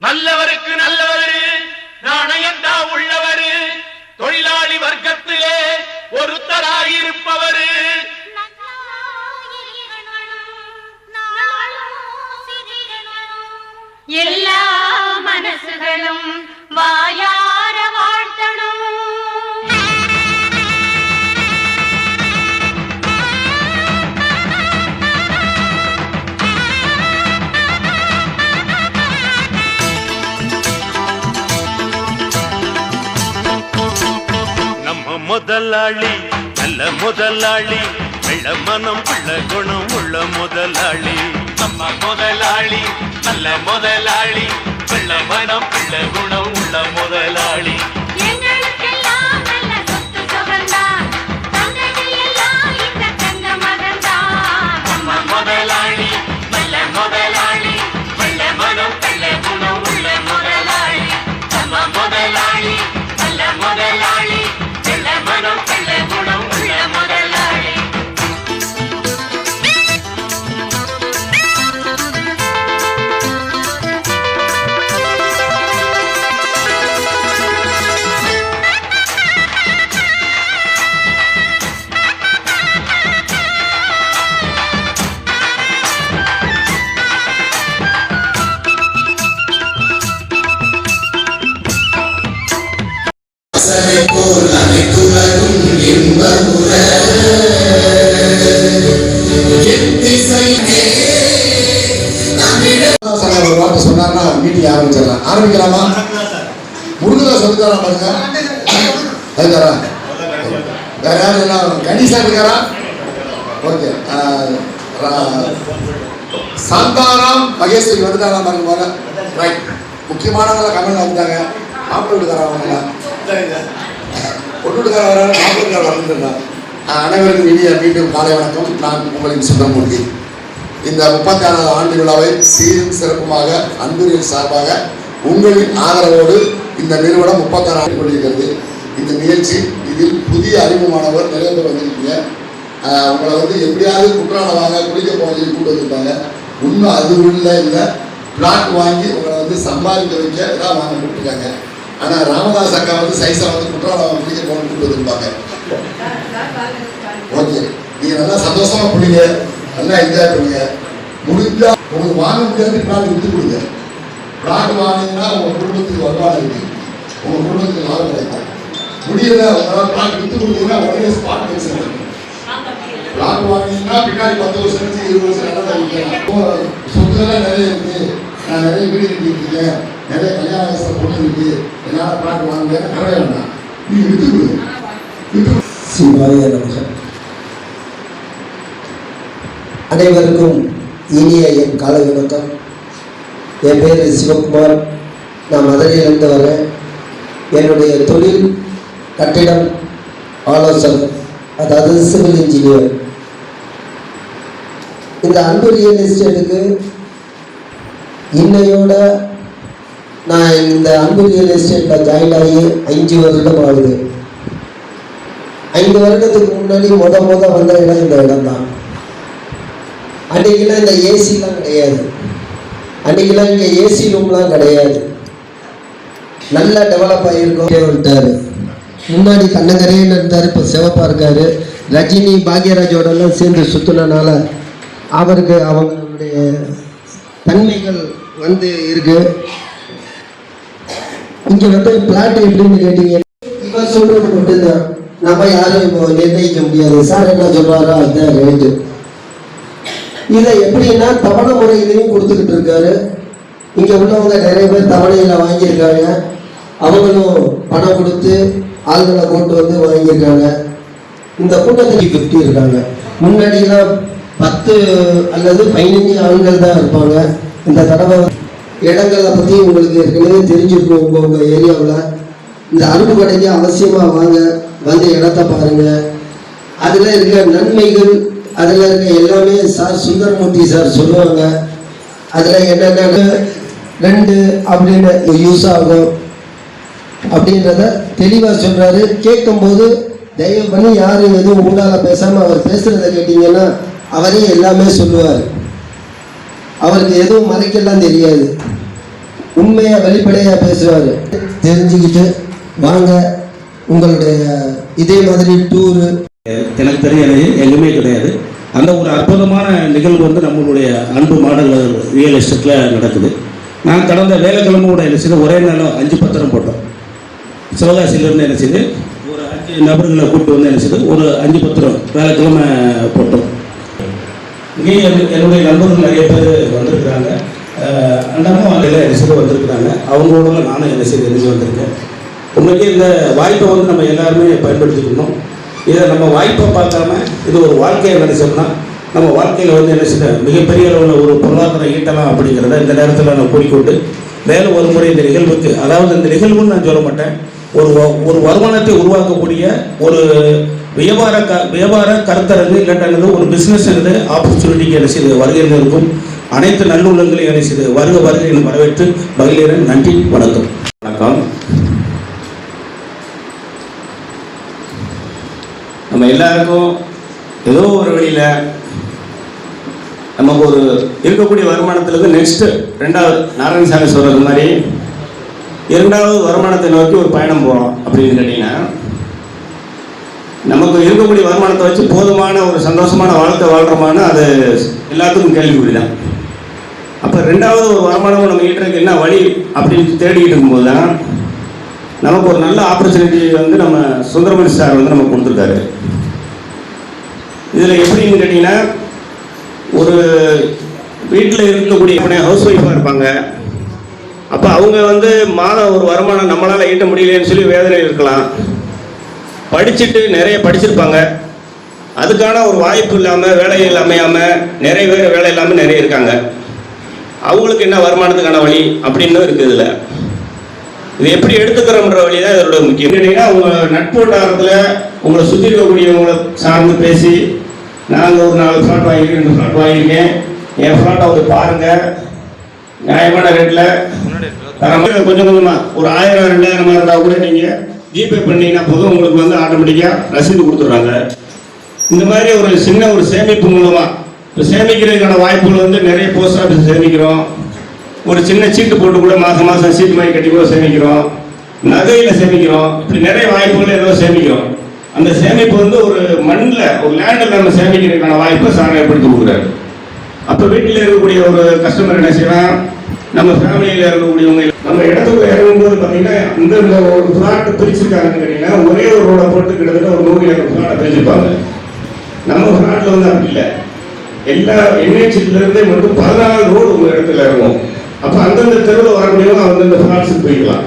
நல்லவருக்கு நல்லவரு நாணயந்தா உள்ளவரு தொழிலாளி வர்க்கத்திலே ஒருத்தராயிருப்பவரு எல்லா மனசுகளும் வாயார வாழ்த்தணும். நம்ம முதலாளி நல்ல முதலாளி வெள்ள மனம் உள்ள குணம் உள்ள முதலாளி. நம்ம முதலாளி நல்ல முதலாளி வெள்ள மனம் உள்ள குணம் உள்ள முதலாளி. எங்களுக்கெல்லாம் நல்ல சொத்து சுகந்தான் தங்கதியெல்லாம் இந்த தங்க மகன்தான். நம்ம முதலாளி நல்ல முதலாளி வெள்ள மனம் உள்ள குணம் உள்ள முதலாளி. நம்ம முதலாளி நல்ல முதலாளி வெள்ள மனம் உள்ள குணம் உள்ள முதலாளி. ஒரு வார்த்தை சொன்னார்னா மீட்டிங் ஆரம்பிச்சிடலாம். ஆரம்பிக்கலாமா? முருகதா சொல்லித்தரா பாருங்க. அதுக்காரா வேற யாரும் எல்லாம் கணேசா இருக்காரா? ஓகே. சாந்தாராம் மகேஸ்வரி வந்துட்டாங்களா பாருங்க போல. ரைட். முக்கியமானவங்கள கமெண்ட் வந்துட்டாங்க. மாப்பிள்ளை வீட்டுக்காரா அவங்க பொண்ணு வீட்டுக்கார வர மாப்பிள்ளை வீட்டுக்கார வந்துருந்தா. அனைவருக்கும் இனிய மீண்டும் காலை வணக்கம். நான் உங்களின் சுந்தரமூர்த்தி. இந்த 36வது ஆண்டு விழாவை சீரும் சிறப்புமாக அன்புரின் சார்பாக உங்களின் ஆதரவோடு இந்த நிறுவனம் 36 ஆண்டு கொண்டிருக்கிறது. இந்த நிகழ்ச்சி இதில் புதிய அறிமுகமானவர் நிறைய பேர் வந்திருக்கீங்க. உங்களை எப்படியாவது குற்றாலமாக குளிக்க போக சொல்லி கூட்டு வந்திருப்பாங்க. இன்னும் அது இல்லை பிளாட் வாங்கி உங்களை சம்பாதிக்க வைக்க எல்லாம் வாங்க கூப்பிட்டுருக்காங்க. ஆனால் ராமதாஸ் அக்கா சைஸா குற்றாலம் குளிக்க போக கூட்டு வந்திருப்பாங்க. ஓகே, நீங்கள் நல்லா சந்தோஷமா பிடிங்க, நல்லா என்ஜாய் பண்ணுங்க. முடிஞ்சா உங்களுக்கு வாங்க முடியாது பிளாட் விட்டு கொடுங்க. பிளாட் வாங்கினா உங்க குடும்பத்துக்கு வருமானம் இருக்கு, உங்க குடும்பத்துக்கு லாபம் கிடைக்கும். முடியல உங்களால் பிளாட் விட்டு கொடுத்தீங்கன்னா உடனே ஸ்பாட் பென்ஷன் இருக்கு. பிளாட் வாங்கினீங்கன்னா பின்னாடி 10 வருஷம் கழிச்சு 20 வருஷம் நல்லா வைக்கலாம். சொத்துலாம் நிறைய இருக்கு, நான் நிறைய வீடு கட்டிருக்கேன், நிறைய கல்யாண வயசுல பொண்ணு இருக்கு, என்னால் பிளாட் வாங்க நிறைய வேண்டாம், நீங்க விட்டு கொடுங்க. அனைவருக்கும் இனிய என் காலை வணக்கம். என் பேர் சிவகுமார். நான் மதுரையிலிருந்து வரேன். என்னுடைய தொழில் கட்டிடம் ஆலோசகர், அதாவது சிவில் இன்ஜினியர். இந்த அன்பு ரியல் எஸ்டேட்டுக்கு இன்னையோட நான் இந்த அன்பு ரியல் எஸ்டேட்டில் ஜாயின் ஆகி 5 வருடம் ஆகுது. 5 வருடத்துக்கு முன்னாடி முத வந்த இடம் இந்த இடம் தான். அன்றைக்கெல்லாம் இந்த ஏசிலாம் கிடையாது, அன்றைக்கெல்லாம் இங்கே ஏசி ரூம்லாம் கிடையாது. நல்லா டெவலப் ஆகியிருக்கோம். விட்டார் முன்னாடி கண்ணங்கரையில் இருந்தார், இப்போ சிவப்பாக இருக்கார். ரஜினி பாக்யராஜோடலாம் சேர்ந்து சுற்றுனனால அவருக்கு அவங்களுடைய தன்மைகள் இருக்கு. இங்கே பிளாட் எப்படின்னு கேட்டீங்க, இவர் சொல்றது மட்டும்தான், நம்ம யாரும் இப்போ நிர்ணயிக்க முடியாது. சார் என்ன சொல்றாரோ அதுதான் ரேட்டு. இதை எப்படின்னா தவணை முறையிலையும் கொடுத்துக்கிட்டு இருக்காரு. இங்கே உள்ளவங்க நிறைய பேர் தவணையில் வாங்கியிருக்காங்க. அவங்களும் பணம் கொடுத்து ஆள்களை கொண்டு வாங்கியிருக்காங்க. இந்த கூட்டத்துக்கு 50 இருக்காங்க. முன்னாடிலாம் 10 அல்லது 15 ஆண்கள் தான் இருப்பாங்க. இந்த தடவை இடங்களை பற்றி உங்களுக்கு ஏற்கனவே தெரிஞ்சிருக்கும். உங்கள் ஏரியாவில் இந்த அரும்பு கடைக்கு அவசியமாக வாங்க, இடத்த பாருங்க. அதில் இருக்க நன்மைகள், அதில் இருக்க எல்லாமே சார் சுந்தரமூர்த்தி சார் சொல்லுவாங்க. அதில் என்னென்ன 2 அப்படின்னு யூஸ் ஆகும் அப்படின்றத தெளிவாக சொல்கிறாரு. கேட்கும்போது தயவு பண்ணி யாரும் எதுவும் ஊடால பேசாமல் அவர் பேசுகிறத கேட்டிங்கன்னா அவரே எல்லாமே சொல்லுவார். அவருக்கு எதுவும் மறைக்கலாம் தெரியாது. உண்மையா வெளிப்படையா பேசுவாரு. தெரிஞ்சுக்கிட்டு வாங்க. உங்களுடைய இதே மாதிரி டூரு எனக்கு தெரியாது, எங்குமே கிடையாது. அந்த ஒரு அற்புதமான நிகழ்வு வந்து நம்மளுடைய அன்பு மாடல் ரியல் எஸ்டேட்டில் நடக்குது. நான் கடந்த வேலைக்கிழமை கூட என்ன செய்து ஒரே நாளும் 5 பத்திரம் போட்டோம். சிவகாசியிலேருந்து என்ன செய்து ஒரு 5 நபர்களை கூப்பிட்டு வந்து என்ன செய்து ஒரு 5 பத்திரம் வேலைக்கிழமை போட்டோம். இங்கேயும் என்னுடைய நண்பர்கள் நிறைய பேர் வந்திருக்கிறாங்க. அண்ணமும் அதில் என்ன செய்து வந்திருக்கிறாங்க. அவங்களோட நானும் என்ன செய்து எழுதி வந்திருக்கேன். உண்மைக்கு இந்த வாய்ப்பை வந்து நம்ம எல்லாருமே பயன்படுத்திக்கணும். இதை நம்ம வாய்ப்பை பார்க்காம இது ஒரு வாழ்க்கையை நினைச்சோம்னா நம்ம வாழ்க்கையில் வந்து என்ன செய்ய மிகப்பெரிய அளவில் ஒரு பொருளாதாரம் ஈட்டலாம் அப்படிங்கிறத இந்த நேரத்தில் நான் கூறிக்கொண்டு மேலே ஒரு முறை இந்த நிகழ்வுக்கு, அதாவது இந்த நிகழ்வுன்னு நான் சொல்ல மாட்டேன், ஒரு வருமானத்தை உருவாக்கக்கூடிய ஒரு வியாபார கருத்தரங்கு இல்லாட்டது ஒரு பிஸ்னஸ் ஆப்பர்ச்சுனிட்டிக்கு என்ன செய்து வருகையில் இருக்கும் அனைத்து நல்லுள்ளங்களையும் என்ன செய்து வருகை என வரவேற்று மகிழ்கிறேன். நன்றி, வணக்கம். வணக்கம். நம்ம எல்லாருக்கும் ஏதோ ஒரு வழியில் நமக்கு ஒரு இருக்கக்கூடிய வருமானத்திலிருந்து நெக்ஸ்ட்டு 2வது நாராயணசாமி சொல்கிறது மாதிரி 2வது வருமானத்தை நோக்கி ஒரு பயணம் போகிறோம் அப்படின்னு கேட்டிங்கன்னா, நமக்கு இருக்கக்கூடிய வருமானத்தை வச்சு போதுமான ஒரு சந்தோஷமான வாழ்க்கை வாழ்கிறோமான்னு அது எல்லாத்துக்கும் கேள்விக்குறி தான். அப்போ 2வது ஒரு வருமானம் நம்ம ஈட்டுறதுக்கு என்ன வழி அப்படின்னு தேடிக்கிட்டு இருக்கும்போது தான் நமக்கு ஒரு நல்ல ஆப்பர்ச்சுனிட்டி வந்து நம்ம சுந்தரமணி சார் வந்து நமக்கு கொடுத்துருக்காரு. இதில் எப்படின்னு கேட்டிங்கன்னா, ஒரு வீட்டில் இருக்கக்கூடிய ஹவுஸ் ஒய்ஃபாக இருப்பாங்க. அப்போ அவங்க வந்து மாதம் ஒரு வருமானம் நம்மளால் ஈட்ட முடியலன்னு சொல்லி வேதனையில் இருக்கலாம். படிச்சுட்டு நிறைய படிச்சிருப்பாங்க, அதுக்கான ஒரு வாய்ப்பு இல்லாமல் வேலையில் அமையாமல் நிறைய பேர் வேலை இல்லாமல் நிறைய இருக்காங்க. அவங்களுக்கு என்ன வருமானத்துக்கான வழி அப்படின்னு இருக்குது. இதில் இது எப்படி எடுத்துக்கிறோம்ன்ற வழி தான் இதோட முக்கியம். கேட்டீங்கன்னா, உங்கள் நட்பு வட்டாரத்தில் உங்களை சுற்றி இருக்கக்கூடியவங்களை சார்ந்து பேசி, நாங்கள் ஒரு 4 ஃப்ளாட் வாங்கியிருக்கேன், 2 ஃப்ளாட் வாங்கியிருக்கேன், என் ஃப்ளாட்டை வந்து பாருங்கள், நியாயமான ரேட்டில் கொஞ்சம் கொஞ்சமாக ஒரு 1000 2000 இருந்தால் கூட நீங்கள் ஜிபே பண்ணிங்கன்னா போதும், உங்களுக்கு வந்து ஆட்டோமேட்டிக்காக ரசீது கொடுத்துட்றாங்க. இந்த மாதிரி ஒரு சின்ன ஒரு சேமிப்பு மூலமாக இப்போ சேமிக்கிறதுக்கான வாய்ப்புகள் வந்து நிறைய போஸ்ட் ஆஃபீஸ் சேமிக்கிறோம். ஒரு சின்ன சீட்டு போட்டு கூட மாதம் சீட்டு மாதிரி கட்டி கூட சேமிக்கிறோம், நகையில் சேமிக்கிறோம். இப்படி நிறைய வாய்ப்புகள் ஏதோ சேமிக்கிறோம். அந்த சேமிப்பு வந்து ஒரு மண்ணில் ஒரு லேண்டில் நம்ம சேமிக்கிறதுக்கான வாய்ப்பை சார் ஏற்படுத்தி கொடுக்குறாரு. அப்போ வீட்டில் இருக்கக்கூடிய ஒரு கஸ்டமர் என்ன செய்யலாம், நம்ம ஃபேமிலியில் இருக்கக்கூடியவங்க நம்ம இடத்துக்கு இறங்கும்போது பார்த்தீங்கன்னா, இந்த ஒரு ஃப்ளாட்டை பிரிச்சிருக்காங்கன்னு கேட்டிங்கன்னா, ஒரே ஒரு ரோடை போட்டு கிட்டத்தட்ட ஒரு 100 ஃப்ளாட்டை பிரிச்சிருப்பாங்க. நம்ம ஃப்ளாட்டில் வந்து அப்படி இல்லை, எல்லா என்ஹெச்லேருந்தே மட்டும் 14 ரோடு உங்கள் இடத்துல இருக்கும். அப்போ அந்தந்த தெருவில் வரக்கூடியவங்க அந்தந்த ஃப்ளாட்ஸுக்கு போய்க்கலாம்.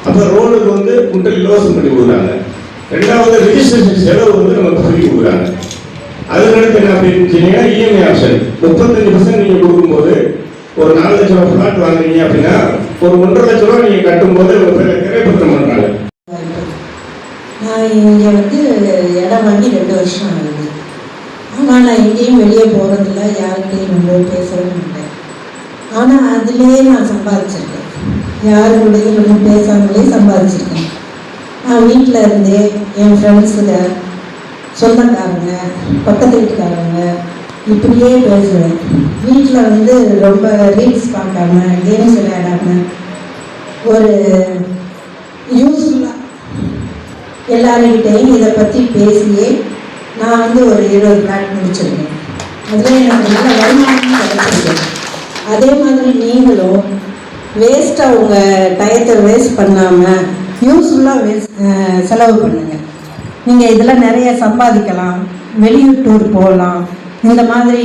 அப்போ ரோடுக்கு வந்து முற்றிலும் இலவசம் பண்ணி கொடுக்குறாங்க. 2வது ரிஜிஸ்ட்ரேஷன் செலவு வந்து நமக்கு ஃப்ரீ கொடுக்குறாங்க. அதுக்கடுத்து என்ன அப்படின்னு சொன்னீங்கன்னா, இஎம்ஐ ஆப்ஷன் 35% நீங்கள் கொடுக்கும்போது ஒரு 4 லட்ச ரூபா ஃப்ளாட் வாங்குறீங்க அப்படின்னா ஒரு 1.5 லட்ச ரூபா நீங்கள் கட்டும்போது உங்கள் பேரை திரைப்பத்திரம் பண்ணுறாங்க. நான் இங்கே வந்து இடம் வாங்கி 2 வருஷம் ஆகுது. ஆனால் நான் எங்கேயும் வெளியே போகிறதில்ல, யாருக்கிட்டையும் ரொம்ப பேசவே மாட்டேன். ஆனால் அதுலேயே நான் சம்பாதிச்சிருக்கேன், யாருக்கூடையும் ஒன்றும் பேசாமலே சம்பாதிச்சிருக்கேன். நான் வீட்டில் இருந்தே என் ஃப்ரெண்ட்ஸுங்க, சொந்தக்காரங்க, பக்கத்து வீட்டுக்காரங்க இப்படியே பேசுவேன். வீட்டில் வந்து ரொம்ப ரீல்ஸ் பார்க்காம, கேம்ஸ் விளையாடாமல் ஒரு யூஸ்ஃபுல்லாக எல்லாருக்கிட்டையும் இதை பற்றி பேசியே நான் வந்து ஒரு 20 ஃப்ளாட் முடிச்சிருக்கேன். அதில் எனக்கு நல்ல வருமானம் கிடைச்சிருக்கு. அதே மாதிரி நீங்களும் வேஸ்ட்டாக உங்கள் டயத்தை வேஸ்ட் பண்ணாமல் யூஸ்ஃபுல்லாக செலவு பண்ணுங்கள். நீங்கள் இதில் நிறைய சம்பாதிக்கலாம், வெளியூர் டூர் போகலாம். இந்த மாதிரி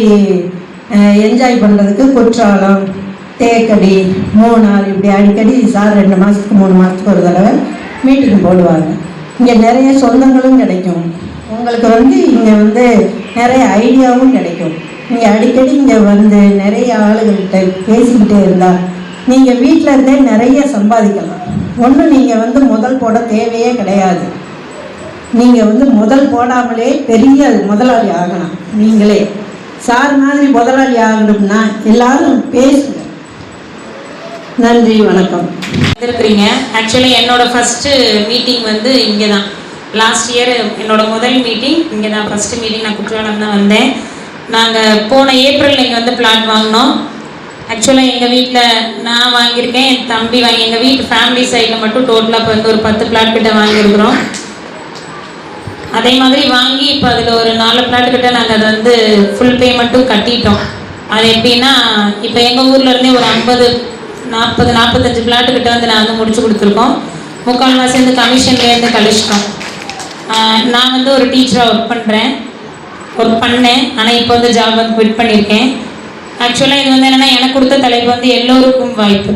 என்ஜாய் பண்ணுறதுக்கு குற்றாலம், தேக்கடி, மூணார் இப்படி அடிக்கடி சார் 2 மாதத்துக்கு 3 மாதத்துக்கு ஒரு தடவை மீட்டுக்கு போடுவாங்க. இங்கே நிறைய சொந்தங்களும் கிடைக்கும். உங்களுக்கு வந்து இங்கே வந்து நிறைய ஐடியாவும் கிடைக்கும். நீங்கள் அடிக்கடி இங்கே வந்து நிறைய ஆளுகள்கிட்ட பேசிக்கிட்டே இருந்தால் நீங்கள் வீட்டில் இருந்தே நிறைய சம்பாதிக்கலாம். ஒன்றும் நீங்கள் வந்து முதல் போட தேவையே கிடையாது. நீங்கள் வந்து முதல் போடாமலே பெரிய முதலாளி ஆகலாம். நீங்களே சார் மாதிரி முதலாளி ஆகணும்னா எல்லாரும் பேசுங்க. நன்றி, வணக்கம். இருக்கிறீங்க. ஆக்சுவலி என்னோட ஃபஸ்ட்டு மீட்டிங் வந்து இங்கே தான். லாஸ்ட் இயர் என்னோட முதல் மீட்டிங் இங்கே தான். ஃபஸ்ட்டு மீட்டிங் நான் குற்றாலம் தான் வந்தேன். நாங்கள் போன ஏப்ரல் இங்கே வந்து பிளாட் வாங்கினோம். ஆக்சுவலாக எங்கள் வீட்டில் நான் வாங்கியிருக்கேன், என் தம்பி வாங்கி, எங்கள் வீட்டு ஃபேமிலி சைடில் மட்டும் டோட்டலாக இப்போ வந்து ஒரு 10 பிளாட் கிட்ட வாங்கியிருக்கிறோம். அதே மாதிரி வாங்கி இப்போ அதில் ஒரு 4 பிளாட் கிட்ட நாங்கள் அதை வந்து ஃபுல் பேமெண்ட்டும் கட்டிட்டோம். அது எப்படின்னா, இப்போ எங்கள் ஊர்லேருந்தே ஒரு 40-45 பிளாட்டு கிட்ட வந்து நான் வந்து முடிச்சு கொடுத்துருக்கோம். முக்கால்வாசி வந்து கமிஷன்லேருந்து கழிச்சிட்டோம். நான் வந்து ஒரு டீச்சராக ஒர்க் பண்ணேன். ஆனால் இப்போ வந்து ஜாப் வந்து குவிட் பண்ணியிருக்கேன். ஆக்சுவலாக இது வந்து என்னென்னா, எனக்கு கொடுத்த தலைப்பு வந்து எல்லோருக்கும் வாய்ப்பு.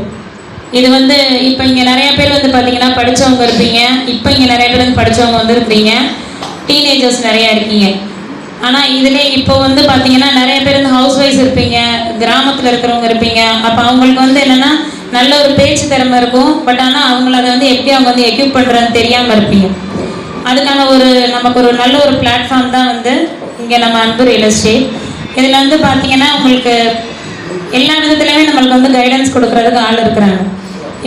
இது வந்து இப்போ இங்கே நிறைய பேர் வந்து பார்த்தீங்கன்னா படித்தவங்க இருப்பீங்க. இப்போ இங்கே நிறைய பேர் வந்து படித்தவங்க வந்து இருக்கிறீங்க, டீனேஜர்ஸ் நிறையா இருக்கீங்க. ஆனால் இதில் இப்போ வந்து பார்த்தீங்கன்னா நிறைய பேர் வந்து ஹவுஸ் ஒய்ஃப் இருப்பீங்க, கிராமத்தில் இருக்கிறவங்க இருப்பீங்க. அப்போ அவங்களுக்கு வந்து என்னென்னா நல்ல ஒரு பேச்சு திறமை இருக்கும். பட் ஆனால் அவங்கள அதை வந்து எப்படி அவங்க வந்து எக்யூப் பண்ணுறதுன்னு தெரியாமல் இருப்பீங்க. அதுக்கான நமக்கு ஒரு நல்ல ஒரு பிளாட்ஃபார்ம் தான் வந்து இங்கே நம்ம அன்பு ரியல் எஸ்டேட். இதில் வந்து பார்த்தீங்கன்னா உங்களுக்கு எல்லா விதத்துலையுமே நம்மளுக்கு வந்து கைடன்ஸ் கொடுக்குறதுக்கு ஆள் இருக்கிறாங்க.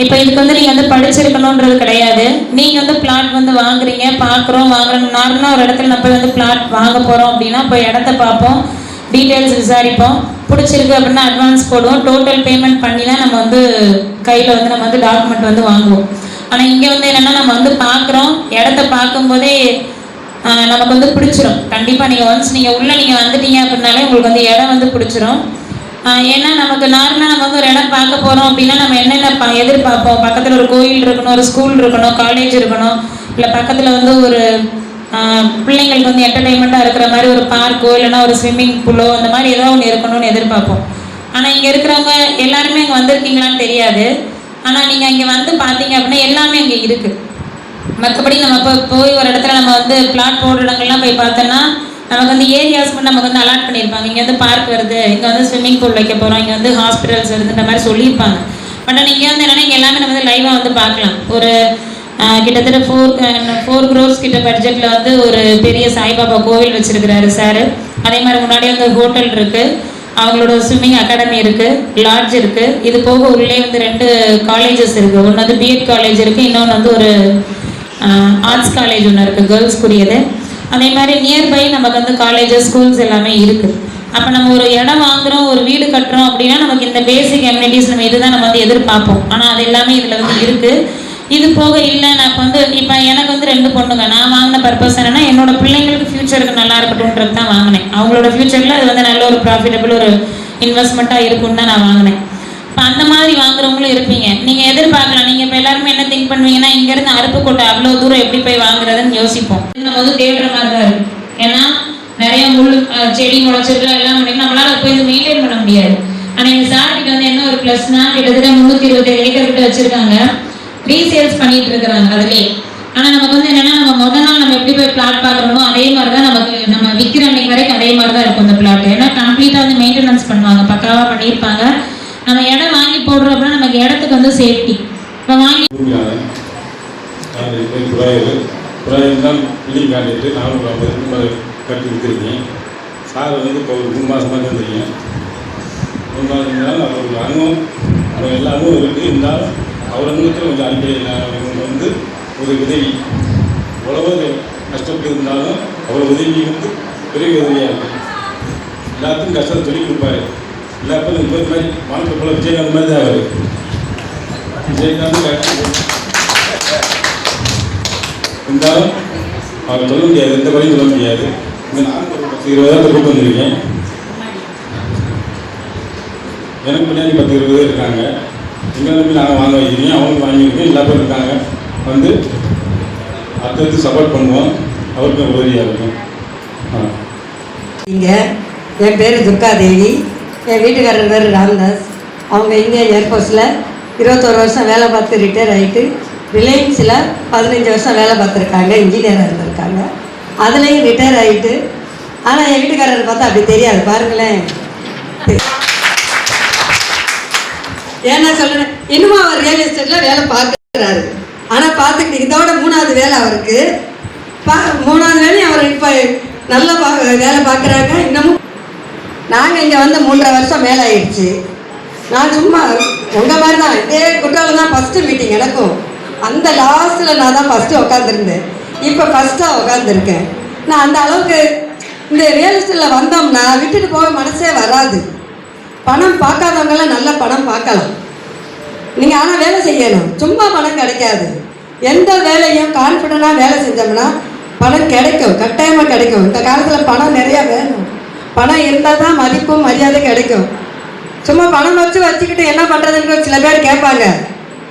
இப்போ இதுக்கு வந்து நீங்கள் வந்து படிச்சிருக்கணுன்றது கிடையாது. நீங்கள் வந்து பிளாட் வந்து வாங்குறீங்க, வாங்குறோம். நார்மலாக ஒரு இடத்துல நம்ம வந்து பிளாட் வாங்க போகிறோம் அப்படின்னா போய் இடத்த பார்ப்போம், டீட்டெயில்ஸ் விசாரிப்போம், பிடிச்சிருக்கு அப்படின்னா அட்வான்ஸ் போடுவோம், டோட்டல் பேமெண்ட் பண்ணி தான் நம்ம வந்து கையில் வந்து நம்ம வந்து டாக்குமெண்ட் வந்து வாங்குவோம். ஆனால் இங்கே வந்து என்னென்னா, நம்ம வந்து பார்க்குறோம், இடத்த பார்க்கும்போதே நமக்கு வந்து பிடிச்சிரும். கண்டிப்பாக நீங்கள் ஒன்ஸ் நீங்கள் வந்துட்டீங்க அப்படின்னாலே உங்களுக்கு வந்து இடம் வந்து பிடிச்சிரும். ஏன்னா நமக்கு நார்மலாக நம்ம வந்து ஒரு இடம் பார்க்க போகிறோம் அப்படின்னா நம்ம என்னென்ன எதிர்பார்ப்போம். பக்கத்தில் ஒரு கோயில் இருக்கணும், ஒரு ஸ்கூல் இருக்கணும், காலேஜ் இருக்கணும், இல்லை பக்கத்தில் வந்து ஒரு பிள்ளைங்களுக்கு வந்து என்டர்டெயின்மெண்ட்டாக இருக்கிற மாதிரி ஒரு பார்க்கோ இல்லைன்னா ஒரு ஸ்விம்மிங் பூலோ அந்த மாதிரி ஏதோ ஒன்று இருக்கணும்னு எதிர்பார்ப்போம். ஆனால் இங்கே இருக்கிறவங்க எல்லாருமே இங்கே வந்திருக்கீங்களான்னு தெரியாது. ஆனால் நீங்கள் இங்கே வந்து பார்த்தீங்க அப்படின்னா எல்லாமே இங்கே இருக்குது. மற்றபடி நம்ம இப்போ போய் ஒரு இடத்துல நம்ம வந்து பிளாட் போடுற இடங்கள்லாம் போய் பார்த்தோன்னா நமக்கு வந்து ஏரியாஸ் மட்டும் நமக்கு வந்து அலாட் பண்ணியிருப்பாங்க. இங்கே வந்து பார்க் வருது, இங்கே வந்து ஸ்விம்மிங் பூல் வைக்க போகிறோம், இங்கே வந்து ஹாஸ்பிட்டல்ஸ் வருதுன்ற மாதிரி சொல்லியிருப்பாங்க. பட் ஆனால் இங்கே வந்து என்னென்னா, இங்கே எல்லாமே நம்ம வந்து லைவாக வந்து பார்க்கலாம். ஒரு கிட்டத்தட்ட 4 crores கிட்ட பட்ஜெட்டில் வந்து ஒரு பெரிய சாய்பாபா கோவில் வச்சுருக்கிறாரு சார். அதே மாதிரி முன்னாடியே வந்து ஹோட்டல் இருக்குது, அவங்களோட ஸ்விம்மிங் அகாடமி இருக்குது, லாட்ஜ் இருக்குது. இது போக உள்ளே வந்து 2 காலேஜஸ் இருக்குது. ஒன்று வந்து பிஎட் காலேஜ் இருக்குது, இன்னொன்று வந்து ஒரு ஆர்ட்ஸ் காலேஜ் ஒன்று இருக்குது, கேர்ள்ஸ்க்குரியது. அதே மாதிரி நியர்பை நமக்கு வந்து காலேஜஸ், ஸ்கூல்ஸ் எல்லாமே இருக்குது. அப்போ நம்ம ஒரு இடம் வாங்குகிறோம், ஒரு வீடு கட்டுறோம் அப்படின்னா நமக்கு இந்த பேசிக் அம்யூனிட்டிஸ் நம்ம இதுதான் நம்ம வந்து எதிர்பார்ப்போம். ஆனால் அது எல்லாமே இதில் வந்து இருக்குது. இது போக இல்லை, நான் இப்போ எனக்கு வந்து 2 பொண்ணுங்க. நான் வாங்கின பர்பஸ் என்னென்னா, என்னோட பிள்ளைங்களுக்கு ஃப்யூச்சருக்கு நல்லா இருக்கட்டும்ன்றது தான் வாங்கினேன். அவங்களோட ஃப்யூச்சரில் அது வந்து நல்ல ஒரு ப்ராஃபிட்டபிள் ஒரு இன்வெஸ்ட்மெண்ட்டாக இருக்குன்னு தான் நான் வாங்கினேன். இப்போ அந்த மாதிரி வாங்குறவங்களும் இருப்பீங்க. நீங்கள் எதிர்பார்க்கலாம். நீங்கள் இப்போ எல்லாருமே என்ன திங்க் பண்ணுவீங்கன்னா, இங்கேருந்து அருப்புக்கோட்டை அவ்வளோ தூரம் எப்படி போய் வாங்குறதுன்னு யோசிப்போம். நம்ம வந்து தேடுற மாதிரி தான் இருக்கும். ஏன்னா நிறைய முள் செடி முளைச்சிருக்கலாம், எல்லாம் பண்ணிக்கலாம், நம்மளால் போய் மெயின்டைன் பண்ண முடியாது. ஆனால் எங்கள் சார்கிட்ட வந்து என்ன ஒரு ப்ளஸ்னா, கிட்டத்தட்ட 327 ஏக்கர் கிட்ட வச்சுருக்காங்க, ரீசேல்ஸ் பண்ணிட்டு இருக்கிறாங்க அதுலேயே. ஆனால் நமக்கு வந்து என்னென்னா, நம்ம முதல் நாள் நம்ம எப்படி போய் பிளாட் பார்க்குறோமோ அதே மாதிரி தான் நமக்கு நம்ம விற்கிற அன்னைக்கு வரைக்கும் அதே மாதிரி தான் இருக்கும் இந்த பிளாட். ஏன்னா கம்ப்ளீட்டாக வந்து மெயின்டெனன்ஸ் பண்ணுவாங்க, பக்காவாக பண்ணியிருப்பாங்க. நம்ம இடம் வாங்கி போடுறோம் அப்படின்னா நமக்கு இடத்துக்கு வந்து சேஃப்டி. இப்போ வாங்கி பில்டிங் காட்டிட்டு 450 கட்டி விற்றுருக்கேன். சார் வந்து இப்போ ஒரு 3 மாதமாக தான் தெரியும். 3 மாதம் இருந்தாலும் அவருக்கு அனுபவம் அவர் எல்லா அனுபவம் இருக்குது. இருந்தாலும் அவர் அனுபவத்தில் கொஞ்சம் அடிப்படையில் வந்து ஒரு உதவி, எவ்வளவோ கஷ்டப்பட்டு இருந்தாலும் அவர் உதவி வந்து பெரிய உதவியாக இருக்கும். எல்லாத்துக்கும் கஷ்டத்தை சொல்லி கொடுப்பாரு. எல்லாருக்கும் இப்போ மாதிரி வாழ்க்கை போல விஜயகாந்த் மாதிரி தான் அவர். விஜயகாந்த் இருந்தாலும் அவர் சொல்ல முடியாது, எந்த வரையும் சொல்ல முடியாது. இங்கே நான் 20,000 கூட்டு வந்திருக்கேன். எனக்கு பின்னாடி 10-20 பேர் இருக்காங்க. எங்களை நம்பி நாங்கள் வாங்க வைக்கிறீங்க, அவங்க வாங்கியிருக்கோம். எல்லா பேரும் இருக்காங்க. வந்து அடுத்தடுத்து சப்போர்ட் பண்ணுவோம். அவருக்கு உதவியாக இருக்கும். இங்கே என் பேர் துர்காதேவி, என் வீட்டுக்காரர் பேர் ராம்தாஸ். அவங்க இந்தியன் ஏர்ஃபோர்ஸில் 21 வருஷம் வேலை பார்த்து ரிட்டையர் ஆகிட்டு ரிலையன்ஸில் 15 வருஷம் வேலை பார்த்துருக்காங்க, இன்ஜினியராக இருந்திருக்காங்க. அதுலேயும் ரிட்டையர் ஆகிட்டு. ஆனால் என் வீட்டுக்காரர் பார்த்தா அப்படி தெரியாது, பாருங்களேன். ஏன்னா சொல்கிறேன், இன்னும் அவர் ரியல் எஸ்டேட்டில் வேலை பார்க்குறாரு. ஆனால் பார்த்துக்கிட்டு இதோட 3வது வேலை அவருக்கு. 3வது வேலையும் அவர் இப்போ நல்லா வேலை பார்க்குறாங்க. இன்னமும் நாங்கள் இங்கே வந்து 3.5 வருஷம் மேலே ஆயிடுச்சு. நான் சும்மா உங்கள் மாதிரி தான், இதே குற்றாலம் தான் ஃபஸ்ட்டு மீட்டிங் எனக்கும். அந்த லாஸ்ட்டில் நான் தான் ஃபஸ்ட்டு உட்காந்துருந்தேன். இப்போ ஃபஸ்ட்டாக உட்காந்துருக்கேன். நான் அந்த அளவுக்கு இந்த ரியல் எஸ்டேட்டில் வந்தோம்னா விட்டுட்டு போக மனசே வராது. பணம் பார்க்காதவங்களாம் நல்ல பணம் பார்க்கலாம். நீங்கள் ஆனால் வேலை செய்யணும். சும்மா பணம் கிடைக்காது. எந்த வேலையும் கான்ஃபிடண்டாக வேலை செஞ்சோம்னா பணம் கிடைக்கும், கட்டாயமாக கிடைக்கும். இந்த காலத்தில் பணம் நிறையா வேணும். பணம் இருந்தால் தான் மதிப்பும் மரியாதை கிடைக்கும். சும்மா பணம் வச்சுக்கிட்டு என்ன பண்ணுறதுன்னு சில பேர் கேட்பாங்க.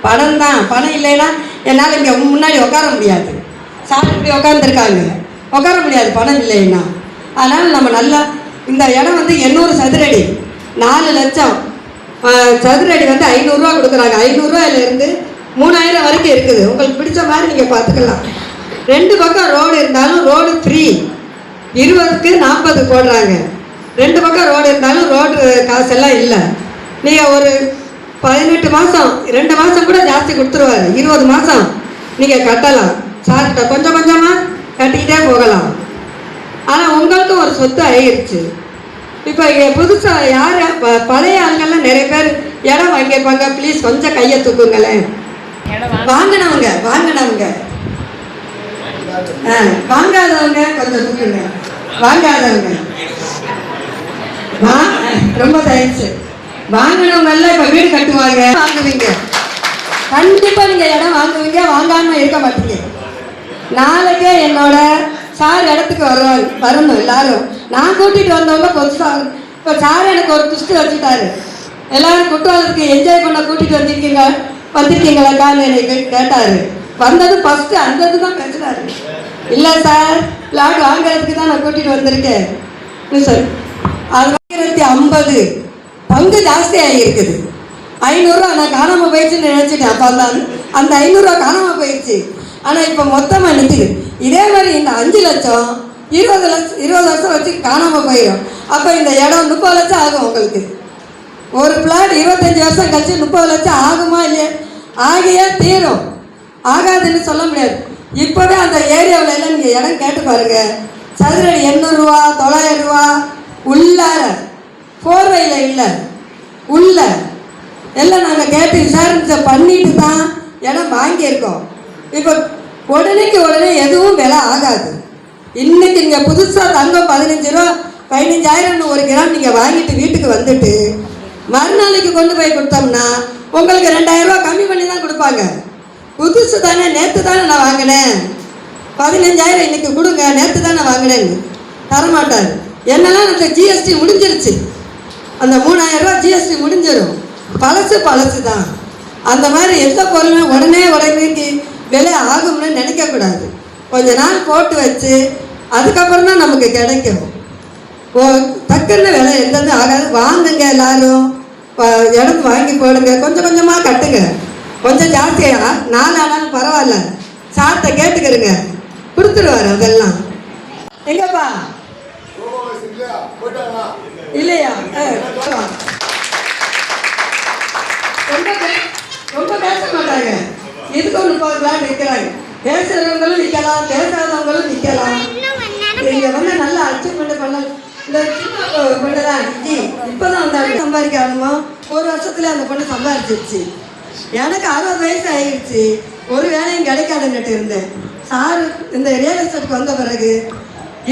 பணம் தான், பணம் இல்லைன்னா என்னால் இங்கே முன்னாடி உட்கார முடியாது. சார் இப்படி உட்காந்துருக்காங்க, உட்கார முடியாது பணம் இல்லைன்னா. அதனால் நம்ம நல்லா இந்த இடம் வந்து 800 சதுரடி, 4 லட்சம் சதுரடி வந்து 500 ரூபா கொடுக்குறாங்க. 500 ரூபாயிலேருந்து 3000 வரைக்கும் இருக்குது. உங்களுக்கு பிடிச்ச மாதிரி நீங்கள் பார்த்துக்கலாம். 2 பக்கம் ரோடு இருந்தாலும் ரோடு ஃப்ரீ. 20க்கு 40 போடுறாங்க. 2 பக்கம் ரோடு இருந்தாலும் ரோடு காசெல்லாம் இல்லை. நீங்கள் ஒரு 18 மாதம் 2 மாதம் கூட ஜாஸ்தி கொடுத்துருவாரு. 20 மாதம் நீங்கள் கட்டலாம். சார்கிட்ட கொஞ்சம் கொஞ்சமாக கட்டிக்கிட்டே போகலாம். ஆனால் உங்களுக்கும் ஒரு சொத்து ஆகிருச்சு. இப்போ இங்கே புதுசாக யார் பழைய ஆளுங்கள்லாம் நிறைய பேர் இடம் வாங்கியிருப்பாங்க. ப்ளீஸ் கொஞ்சம் கையை தூக்குங்களேன். வாங்கினவங்க வாங்காதவங்க கொஞ்சம் தூக்குங்க. வாங்காதவங்க ரொம்ப தேங்க்ஸ். வாங்கினவங்கெல்லாம் இப்போ வீடு கட்டுவாங்க, வாங்குவீங்க. கண்டிப்பாக நீங்கள் இடம் வாங்குவீங்க, வாங்காமல் இருக்க மாட்டீங்க. நாளைக்கே என்னோட சார் இடத்துக்கு வரணும் எல்லாரும். நான் கூட்டிகிட்டு வந்தவங்க புதுசாக இப்போ சார் எனக்கு ஒரு ட்விஸ்ட் வச்சுட்டாரு. எல்லோரும் குற்றாலத்துக்கு என்ஜாய் பண்ண கூட்டிகிட்டு வந்திருக்கீங்களாக்கான்னு என்னை கேட்டார். வந்தது ஃபஸ்ட்டு அந்த இது தான் பேசுகிறாரு. இல்லை சார், பிளாட் வாங்குறதுக்கு தான் நான் கூட்டிகிட்டு வந்திருக்கேன் சார். 1050 பங்கு ஜாஸ்தி ஆகியிருக்குது. 500 ரூபா நான் காணாமல் போயிடுச்சுன்னு நினச்சிட்டேன். அப்போ அந்த 500 ரூபா காணாமல் போயிடுச்சு. ஆனால் இப்போ மொத்தமாக நிற்கிது. இதே மாதிரி இந்த 5 லட்சம் 20 வருஷம் வச்சு காணாமல் போயிடும். அப்போ இந்த இடம் 30 லட்சம் ஆகும் உங்களுக்கு. ஒரு பிளாட் 25 வருஷம் கழிச்சு 30 லட்சம் ஆகுமா இல்லையா? ஆகியே தீரும். ஆகாதுன்னு சொல்ல முடியாது. இப்போவே அந்த ஏரியாவில் எல்லாம் நீங்கள் இடம் கேட்டு பாருங்கள். சதுரடி 800 ரூபா 900 ரூபா. உள்ளார 4 வயலில் இல்லை, உள்ள எல்லாம் நாங்கள் கேட்டு விசாரிச்சு பண்ணிட்டு தான் இடம் வாங்கியிருக்கோம். இப்போ உடனே எதுவும் விலை ஆகாது. இன்றைக்கி நீங்கள் புதுசாக தங்கம் 15 ரூபா 15,000 1 கிராம் நீங்கள் வாங்கிட்டு வீட்டுக்கு வந்துட்டு மறுநாளைக்கு கொண்டு போய் கொடுத்தோம்னா உங்களுக்கு 2000 ரூபா கம்மி பண்ணி தான் கொடுப்பாங்க. புதுசு தானே, நேற்று தானே நான் வாங்கினேன், 15,000 இன்றைக்கி கொடுங்க, நேற்று தானே வாங்கினேன்னு தரமாட்டார். என்னெல்லாம் அந்த ஜிஎஸ்டி முடிஞ்சிருச்சு. அந்த 3000 ரூபா ஜிஎஸ்டி முடிஞ்சிடும். பழசு தான். அந்த மாதிரி எந்த பொருளும் உடனே விலை ஆகும்னு நினைக்கக்கூடாது. கொஞ்ச நாள் போட்டு வச்சு அதுக்கப்புறம் தான் நமக்கு கிடைக்கும். டக்குன்னு விலை எந்தது ஆகாது. வாங்குங்க, எல்லாரும் இடம் வாங்கி போடுங்க, கொஞ்சம் கொஞ்சமாக கட்டுங்க. கொஞ்சம் ஜாஸ்தியாக 4 ஆனாலும் பரவாயில்ல, சார்ட்ட கேட்டுக்கிறங்க, கொடுத்துருவார். அதெல்லாம் எங்கப்பா இல்லையா? ரொம்ப பேச மாட்டாங்க. இதுக்கும் 30 பிளாட் நிற்கிறாங்க. பேசுகிறவங்களும் நிற்கலாம், பேசாதவங்களும் நிற்கலாம். இங்கே வந்து நல்லா அச்சீவ்மெண்ட் பண்ண இந்த சின்ன பொண்ணு தான் ஜி இப்போ தான் வந்தாங்க. சம்பாதிக்கணுமோ 1 வருஷத்துல அந்த பொண்ணு சம்பாதிச்சிருச்சு. எனக்கு 60 வயசு ஆகிடுச்சு. ஒரு வேலையும் கிடைக்காதுன்னுட்டு இருந்தேன். சார் இந்த ரியல் எஸ்டேட்டுக்கு வந்த பிறகு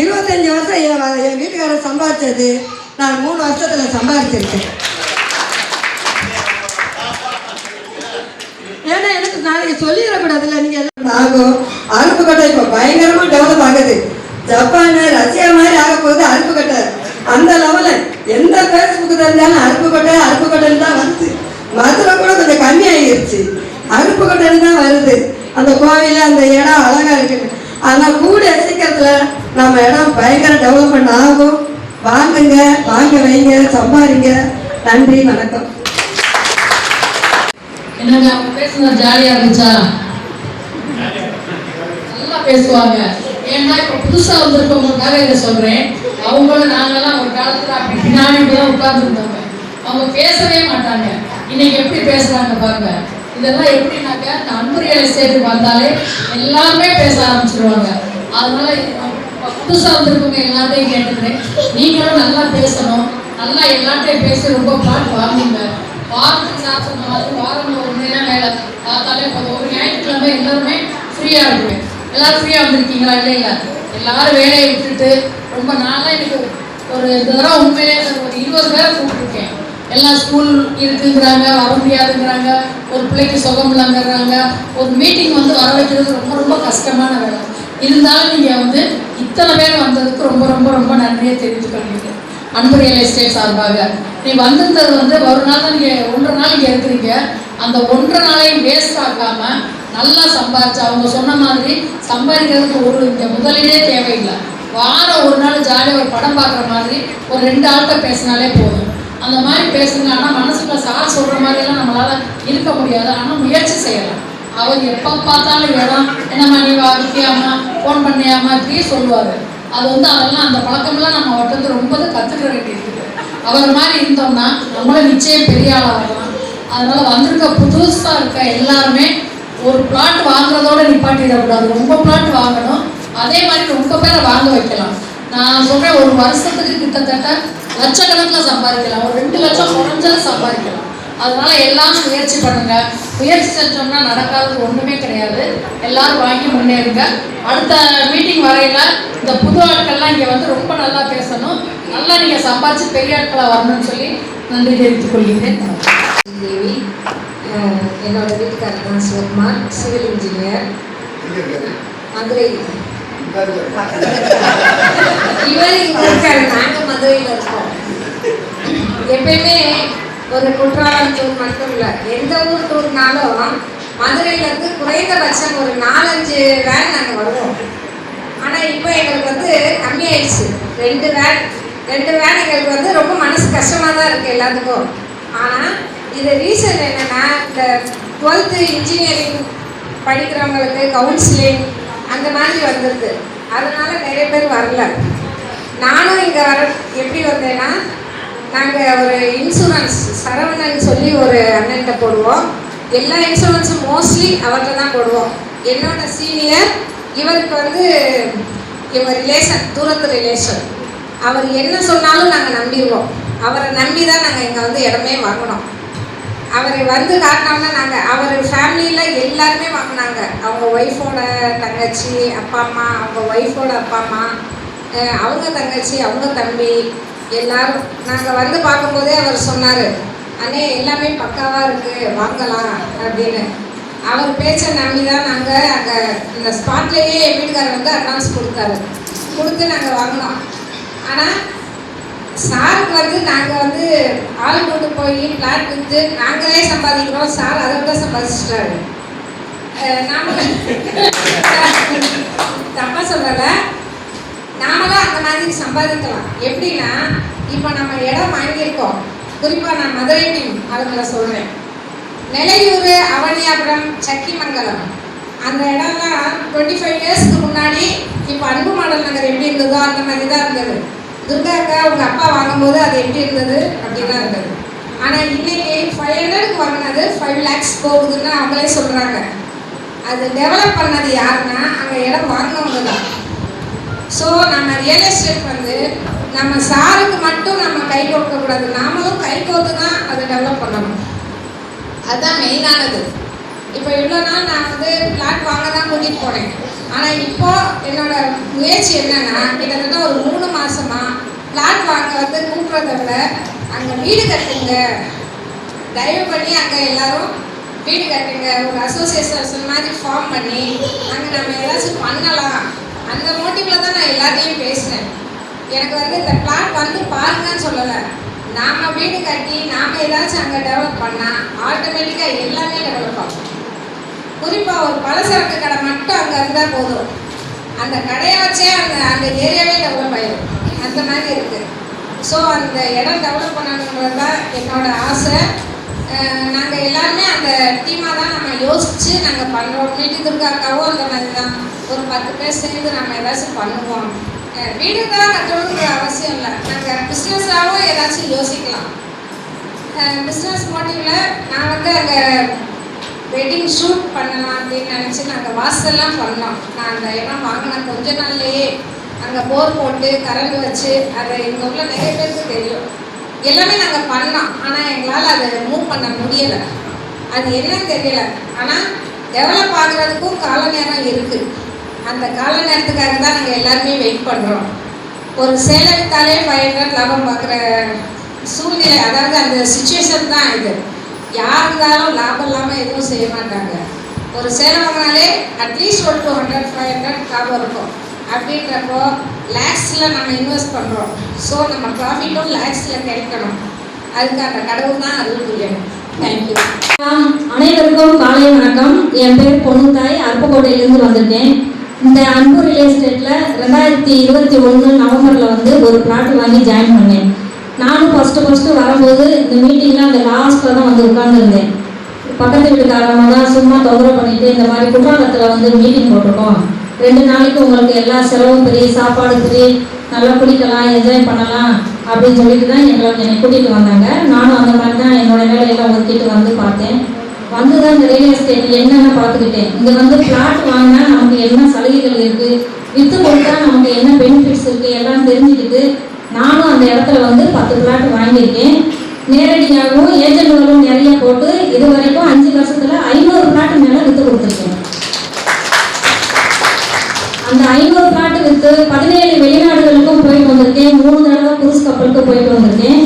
25 வருஷம் என் வீட்டுக்காரர் சம்பாதிச்சது நான் 3 வருஷத்தில் சம்பாதிச்சிருக்கேன். ஏன்னா எனக்கு நாளைக்கு சொல்லிடக்கூடாதுல்ல. நீங்கள் எல்லாம் ஆகும். அருப்புக்கோட்டை இப்போ பயங்கரமாக டெவலப் ஆகுது. ஜப்பானு ரஷ்யா மாதிரி ஆக போகுது அருப்புக்கோட்டை. அந்த லெவலில் எந்த ஃபேஸ்புக்கு தெரிஞ்சாலும் அருப்புக்கோட்டைன்னு தான் வருது. மதுரை கூட கொஞ்சம் கம்மியாகிருச்சு, அருப்புக்கோட்டைன்னு தான் வருது. அந்த கோவில் அந்த இடம் அழகாக இருக்குது. ஆனால் கூட சீக்கிரத்தில் நம்ம இடம் பயங்கர டெவலப்மெண்ட் ஆகும். வாங்குங்க, வாங்க வைங்க, சம்பாதிங்க. நன்றி, வணக்கம். என்னங்க அவங்க பேசுனது ஜாலியா இருந்துச்சா? நல்லா பேசுவாங்க. ஏன்னா இப்போ புதுசாக வந்திருக்கவங்களுக்காக இதை சொல்கிறேன். அவங்களும் நாங்கள்லாம் ஒரு காலத்தில் அப்படி பின்னாடி தான் உட்கார்ந்துருந்தோங்க. அவங்க பேசவே மாட்டாங்க. இன்னைக்கு எப்படி பேசுகிறாங்க பாருங்க. இதெல்லாம் எப்படின்னாக்க இந்த அன்பு ரியல் எஸ்டேட்டுக்கு வந்தாலே எல்லாருமே பேச ஆரம்பிச்சிருவாங்க. அதனால புதுசாக வந்திருக்கவங்க எல்லாத்தையும் கேட்டுக்கிறேன். நீங்களும் நல்லா பேசணும், நல்லா எல்லாத்தையும் பேசி ரொம்ப பாட்டு வாங்குங்க. வாரத்துக்கு சார் சொன்ன மாதிரி வாரம் 1 மணி நேரம் வேலை பார்த்தாலே ஒரு ஞாயிற்றுக்கிழமை எல்லாருமே ஃப்ரீயாக இருக்குவேன். எல்லாரும் ஃப்ரீயாக வந்திருக்கீங்களா? இல்லை எல்லாரும் வேலையை விட்டுட்டு ரொம்ப நாளாக எனக்கு ஒரு தடவை உண்மையிலே ஒரு 20 பேரை கூப்பிட்டுருக்கேன். எல்லாம் ஸ்கூல் இருக்குங்கிறாங்க, வர முடியாதுங்கிறாங்க, ஒரு பிள்ளைக்கு சுகம் இல்லைங்கிறாங்க. ஒரு மீட்டிங் வந்து வர வைக்கிறது ரொம்ப ரொம்ப கஷ்டமான வேலை. இருந்தாலும் நீங்கள் வந்து இத்தனை பேர் வந்ததுக்கு ரொம்ப ரொம்ப ரொம்ப நன்றியை தெரிவித்துக்கொள்வீங்க. அன்பு ரியல் எஸ்டேட் சார்பாக நீ வந்திருந்தது வந்து ஒரு நாள் தான், நீங்கள் 1.5 நாள் இங்கே இருக்கிறீங்க. அந்த 1.5 நாளையும் வேஸ்ட் ஆகாமல் நல்லா சம்பாதிச்சு, அவங்க சொன்ன மாதிரி சம்பாதிக்கிறதுக்கு ஒரு இங்கே முதலீடே தேவையில்லை. வாரம் ஒரு நாள் ஜாலியாக ஒரு படம் பார்க்குற மாதிரி ஒரு 2 ஆள்கிட்ட பேசினாலே போதும். அந்த மாதிரி பேசுங்க. ஆனால் மனசுக்குள்ள சார் சொல்கிற மாதிரிலாம் நம்மளால் இருக்க முடியாது. ஆனால் முயற்சி செய்யலாம். அவர் எப்போ பார்த்தாலும் இடம் என்னம்மா நீ விற்கியாமா ஃபோன் பண்ணியாமா இப்படியே சொல்லுவார். அது வந்து அதெல்லாம் அந்த பழக்கமெல்லாம் நம்ம அவர்கிட்ட வந்து ரொம்ப கற்றுக்க வேண்டியிருக்குது. அவர் மாதிரி இருந்தோம்னா நம்மள நிச்சயம் பெரிய ஆளாக வரலாம். அதனால் வந்திருக்க புதுசாக இருக்க எல்லாருமே ஒரு பிளாட் வாங்குறதோட நிப்பாட்டிடக்கூடாது. ரொம்ப பிளாட் வாங்கணும். அதே மாதிரி ரொம்ப பேரை வாங்க வைக்கலாம். நான் சொல்கிறேன், ஒரு வருஷத்துக்கு கிட்டத்தட்ட லட்சக்கணக்கில் சம்பாதிக்கலாம். ஒரு 2 லட்சம் குறைஞ்சது சம்பாதிக்கலாம். அதனால எல்லாரும் முயற்சி பண்ணுங்க. முயற்சி செஞ்சோம்னா நடக்காதது ஒன்றுமே கிடையாது. எல்லாரும் வாங்கி முன்னேறுங்க. அடுத்த மீட்டிங் வரையில இந்த புது ஆட்கள்லாம் இங்கே வந்து ரொம்ப நல்லா பேசணும். நல்லா நீங்கள் சம்பாதிச்சு பெரிய ஆட்களாக வரணும்னு சொல்லி நன்றி தெரிவித்துக் கொள்கிறேன். தேவி, என்னோட வீட்டுக்காரர் தான் சிவகுமார், சிவில் இன்ஜினியர், மதுரை. இவர் இங்கே இருக்காரு, நாங்கள் மதுரையில் இருக்கோம். எப்பயுமே ஒரு குற்றாலம் டூர் மட்டும் இல்லை, எந்த ஊர் டூர்னாலும் மதுரையிலேருந்து குறைந்தபட்சம் ஒரு 4-5 வேன் நாங்கள் வருவோம். ஆனால் இப்போ எங்களுக்கு வந்து கம்மியாயிடுச்சு. 2 வேன் எங்களுக்கு வந்து ரொம்ப மனசு கஷ்டமாக தான் இருக்குது எல்லாத்துக்கும். ஆனால் இது ரீசன் என்னென்னா, இந்த 12th இன்ஜினியரிங் படிக்கிறவங்களுக்கு கவுன்சிலிங் அந்த மாதிரி வந்துடுது. அதனால நிறைய பேர் வரல. நானும் இங்கே எப்படி வந்தேன்னா, நாங்கள் ஒரு இன்சூரன்ஸ் சரவணன் சொல்லி ஒரு அண்ணன்கிட்ட போடுவோம். எல்லா இன்சூரன்ஸும் மோஸ்ட்லி அவர்கிட்ட தான் போடுவோம். என்னோட சீனியர், இவருக்கு வந்து இவர் ரிலேஷன், தூரத்து ரிலேஷன். அவர் என்ன சொன்னாலும் நாங்கள் நம்பிடுவோம். அவரை நம்பி தான் நாங்கள் இங்கே வந்து இடமே வாங்கினோம். அவரை வந்து காட்டினோம்னா நாங்கள் அவர் ஃபேமிலியில் எல்லாருமே வாங்கினாங்க. அவங்க ஒய்ஃபோட தங்கச்சி அப்பா அம்மா, அவங்க ஒய்ஃபோட அப்பா அம்மா, அவங்க தங்கச்சி, அவங்க தம்பி, எல்லாரும். நாங்கள் வந்து பார்க்கும்போதே அவர் சொன்னார், அண்ணே எல்லாமே பக்காவாக இருக்குது, வாங்கலாம் அப்படின்னு. அவர் பேச்சை நம்பி தான் நாங்கள் அங்கே இந்த ஸ்பாட்லேயே என் வீட்டுக்காரர் வந்து அட்வான்ஸ் கொடுத்து நாங்கள் வாங்கினோம். ஆனால் சாருக்கு வந்து நாங்கள் வந்து ஆள் கொண்டு போய் பிளாட் விற்று நாங்களே சம்பாதிக்கிறோம். சார் அதை விட சம்பாதிச்சிட்டாரு. நாம தப்பாக சொல்லலை, நாமளும் அந்த மாதிரி சம்பாதிக்கலாம். எப்படின்னா, இப்போ நம்ம இடம் வாங்கியிருக்கோம். குறிப்பாக நான் மதுரை டீம் அதுங்களை சொல்கிறேன். நிலையூர், அவனியாபுரம், சக்கிமங்கலம் அந்த இடம்லாம் 25 இயர்ஸ்க்கு முன்னாடி இப்போ அன்பு மாடல் நகர் எப்படி இருந்ததோ அந்த மாதிரி தான் இருந்தது. துர்கா அக்கா அவங்க அப்பா வாங்கும்போது அது எப்படி இருந்தது அப்படி தான் இருந்தது. ஆனால் இன்னைக்கு 500க்கு வாங்கினது 5 lakhs போகுதுன்னு அவங்களே சொல்கிறாங்க. அது டெவலப் பண்ணது யாருன்னா அங்கே இடம் வாங்கினவங்க தான். ஸோ நம்ம ரியல் எஸ்டேட் வந்து நம்ம சாருக்கு மட்டும் நம்ம கை கொடுக்கக்கூடாது, நாமளும் கை கோர்த்து தான் அதை டெவலப் பண்ணணும். அதுதான் மெயினானது. இப்போ இவ்வளோ நாள் நான் வந்து பிளாட் வாங்க தான் கூட்டிகிட்டு போனேன். ஆனால் இப்போ என்னோட முயற்சி என்னன்னா, கிட்டத்தட்ட ஒரு 3 மாதமா பிளாட் வாங்க வந்து கூப்பிட்றத விட அங்கே வீடு கட்டுங்க, தயவு பண்ணி அங்கே எல்லாரும் வீடு கட்டுங்க, ஒரு அசோசியேஷன் மாதிரி ஃபார்ம் பண்ணி அங்கே நம்ம ஏதாச்சும் பண்ணலாம். அந்த மோட்டிவில் தான் நான் எல்லாத்தையும் பேசினேன். எனக்கு வந்து இந்த பிளாட் வந்து பாருங்கன்னு சொல்லலை, நாம் வீடு கட்டி நாம் ஏதாச்சும் அங்கே டெவலப் பண்ணால் ஆட்டோமேட்டிக்காக எல்லாமே டெவலப் ஆகும். குறிப்பாக ஒரு பலசரக்கு கடை மட்டும் அங்கே இருந்தால் போதும், அந்த கடையை வச்சே அந்த ஏரியாவே டெவலப் ஆகிடும். அந்த மாதிரி இருக்குது. ஸோ அந்த இடம் டெவலப் பண்ணணுங்கிறது தான் என்னோட ஆசை. நாங்கள் எல்லாருமே அந்த டீமாக தான் நம்ம யோசித்து நாங்கள் பண்ணுறோம். மீட்டி துர்காக்காவும் அந்த மாதிரி தான் ஒரு 10 பேர் சேர்ந்து நம்ம ஏதாச்சும் பண்ணுவோம். வீடு தான் கட்டணுங்கிற அவசியம் இல்லை, நாங்கள் பிஸ்னஸாகவும் ஏதாச்சும் யோசிக்கலாம். பிஸ்னஸ் மோட்டிவில் நான் வந்து அங்கே வெட்டிங் ஷூட் பண்ணலாம் அப்படின்னு நினச்சி நாங்கள் வாசல்லாம் பண்ணோம். நான் அந்த இடம் வாங்கின கொஞ்ச நாள்லேயே அங்கே போர் போட்டு கரண்ட் வச்சு, அதை இங்கே உள்ள நிறைய பேருக்கு தெரியும், எல்லாமே நாங்கள் பண்ணோம். ஆனால் எங்களால் அதை மூவ் பண்ண முடியலை. அது என்னன்னு தெரியல. ஆனால் டெவலப் ஆகுறதுக்கும் கால நேரம் இருக்குது. அந்த கால நேரத்துக்காக தான் நாங்கள் எல்லாருமே வெயிட் பண்ணுறோம். ஒரு சேலை வித்தாலே 500 லாபம் பார்க்குற சூழ்நிலை, அதாவது அந்த சுச்சுவேஷன் தான் இது. யார் இருந்தாலும் லாபம் இல்லாமல் எதுவும் செய்ய மாட்டாங்க. ஒரு சேலை வாங்கினாலே அட்லீஸ்ட் ஒரு 200 500 லாபம் இருக்கும். அப்படின்றப்போ லேக்ஸில் நம்ம இன்வெஸ்ட் பண்ணுறோம். ஸோ நம்ம ப்ராஃபிட்டும் லேக்ஸில் கிடைக்கணும். அதுக்கு அந்த கடவுள் தான் அருள் புரியணும். தேங்க்யூ. அனைவருக்கும் காலை வணக்கம். என் பேர் பொண்ணுத்தாய், அருப்புக்கோட்டையிலேருந்து வந்திருக்கேன். இந்த அன்பு ரியல் எஸ்டேட்டில் 2021 நவம்பரில் வந்து ஒரு பிளாட் வாங்கி ஜாயின் பண்ணேன். நானும் ஃபஸ்ட்டு வரும்போது இந்த மீட்டிங்கில் அந்த லாஸ்ட்டில் தான் வந்து உட்காந்துருந்தேன். பக்கத்து வீட்டுக்காரங்க தான் சும்மா தொந்தரவு பண்ணிட்டு, இந்த மாதிரி குற்றாலத்தில் வந்து மீட்டிங் போட்டிருக்கோம், 2 நாளைக்கு உங்களுக்கு எல்லா செலவும் ஃப்ரீ, சாப்பாடு ஃப்ரீ, நல்லா குளிக்கலாம், என்ஜாய் பண்ணலாம் அப்படின்னு சொல்லிட்டு தான் என்னை கூட்டிகிட்டு வந்தாங்க. நானும் அந்த மாதிரி தான் என்னோட வேலையெல்லாம் ஒதுக்கிட்டு வந்து பார்த்தேன். வந்து தான் இந்த ரியல் எஸ்டேட் என்னென்ன பார்த்துக்கிட்டேன். இங்கே வந்து பிளாட் வாங்கினா நமக்கு என்ன சலுகைகள் இருக்குது, விற்று கொடுத்தா நமக்கு என்ன பெனிஃபிட்ஸ் இருக்குது எல்லாம் தெரிஞ்சுக்கிட்டு நானும் அந்த இடத்துல வந்து 10 பிளாட் வாங்கியிருக்கேன். நேரடியாகவும் ஏஜென்ட்களும் நிறைய போட்டு இது வரைக்கும் 5 வருஷத்தில் 500 பிளாட் மேலே விற்று கொடுத்துருக்கேன். அந்த 500 பிளாட் விற்று 17 வெளிநாடுகளுக்கும் போயிட்டு வந்திருக்கேன். 3 தடவை குரூஸ் கப்பலுக்கு போயிட்டு வந்திருக்கேன்.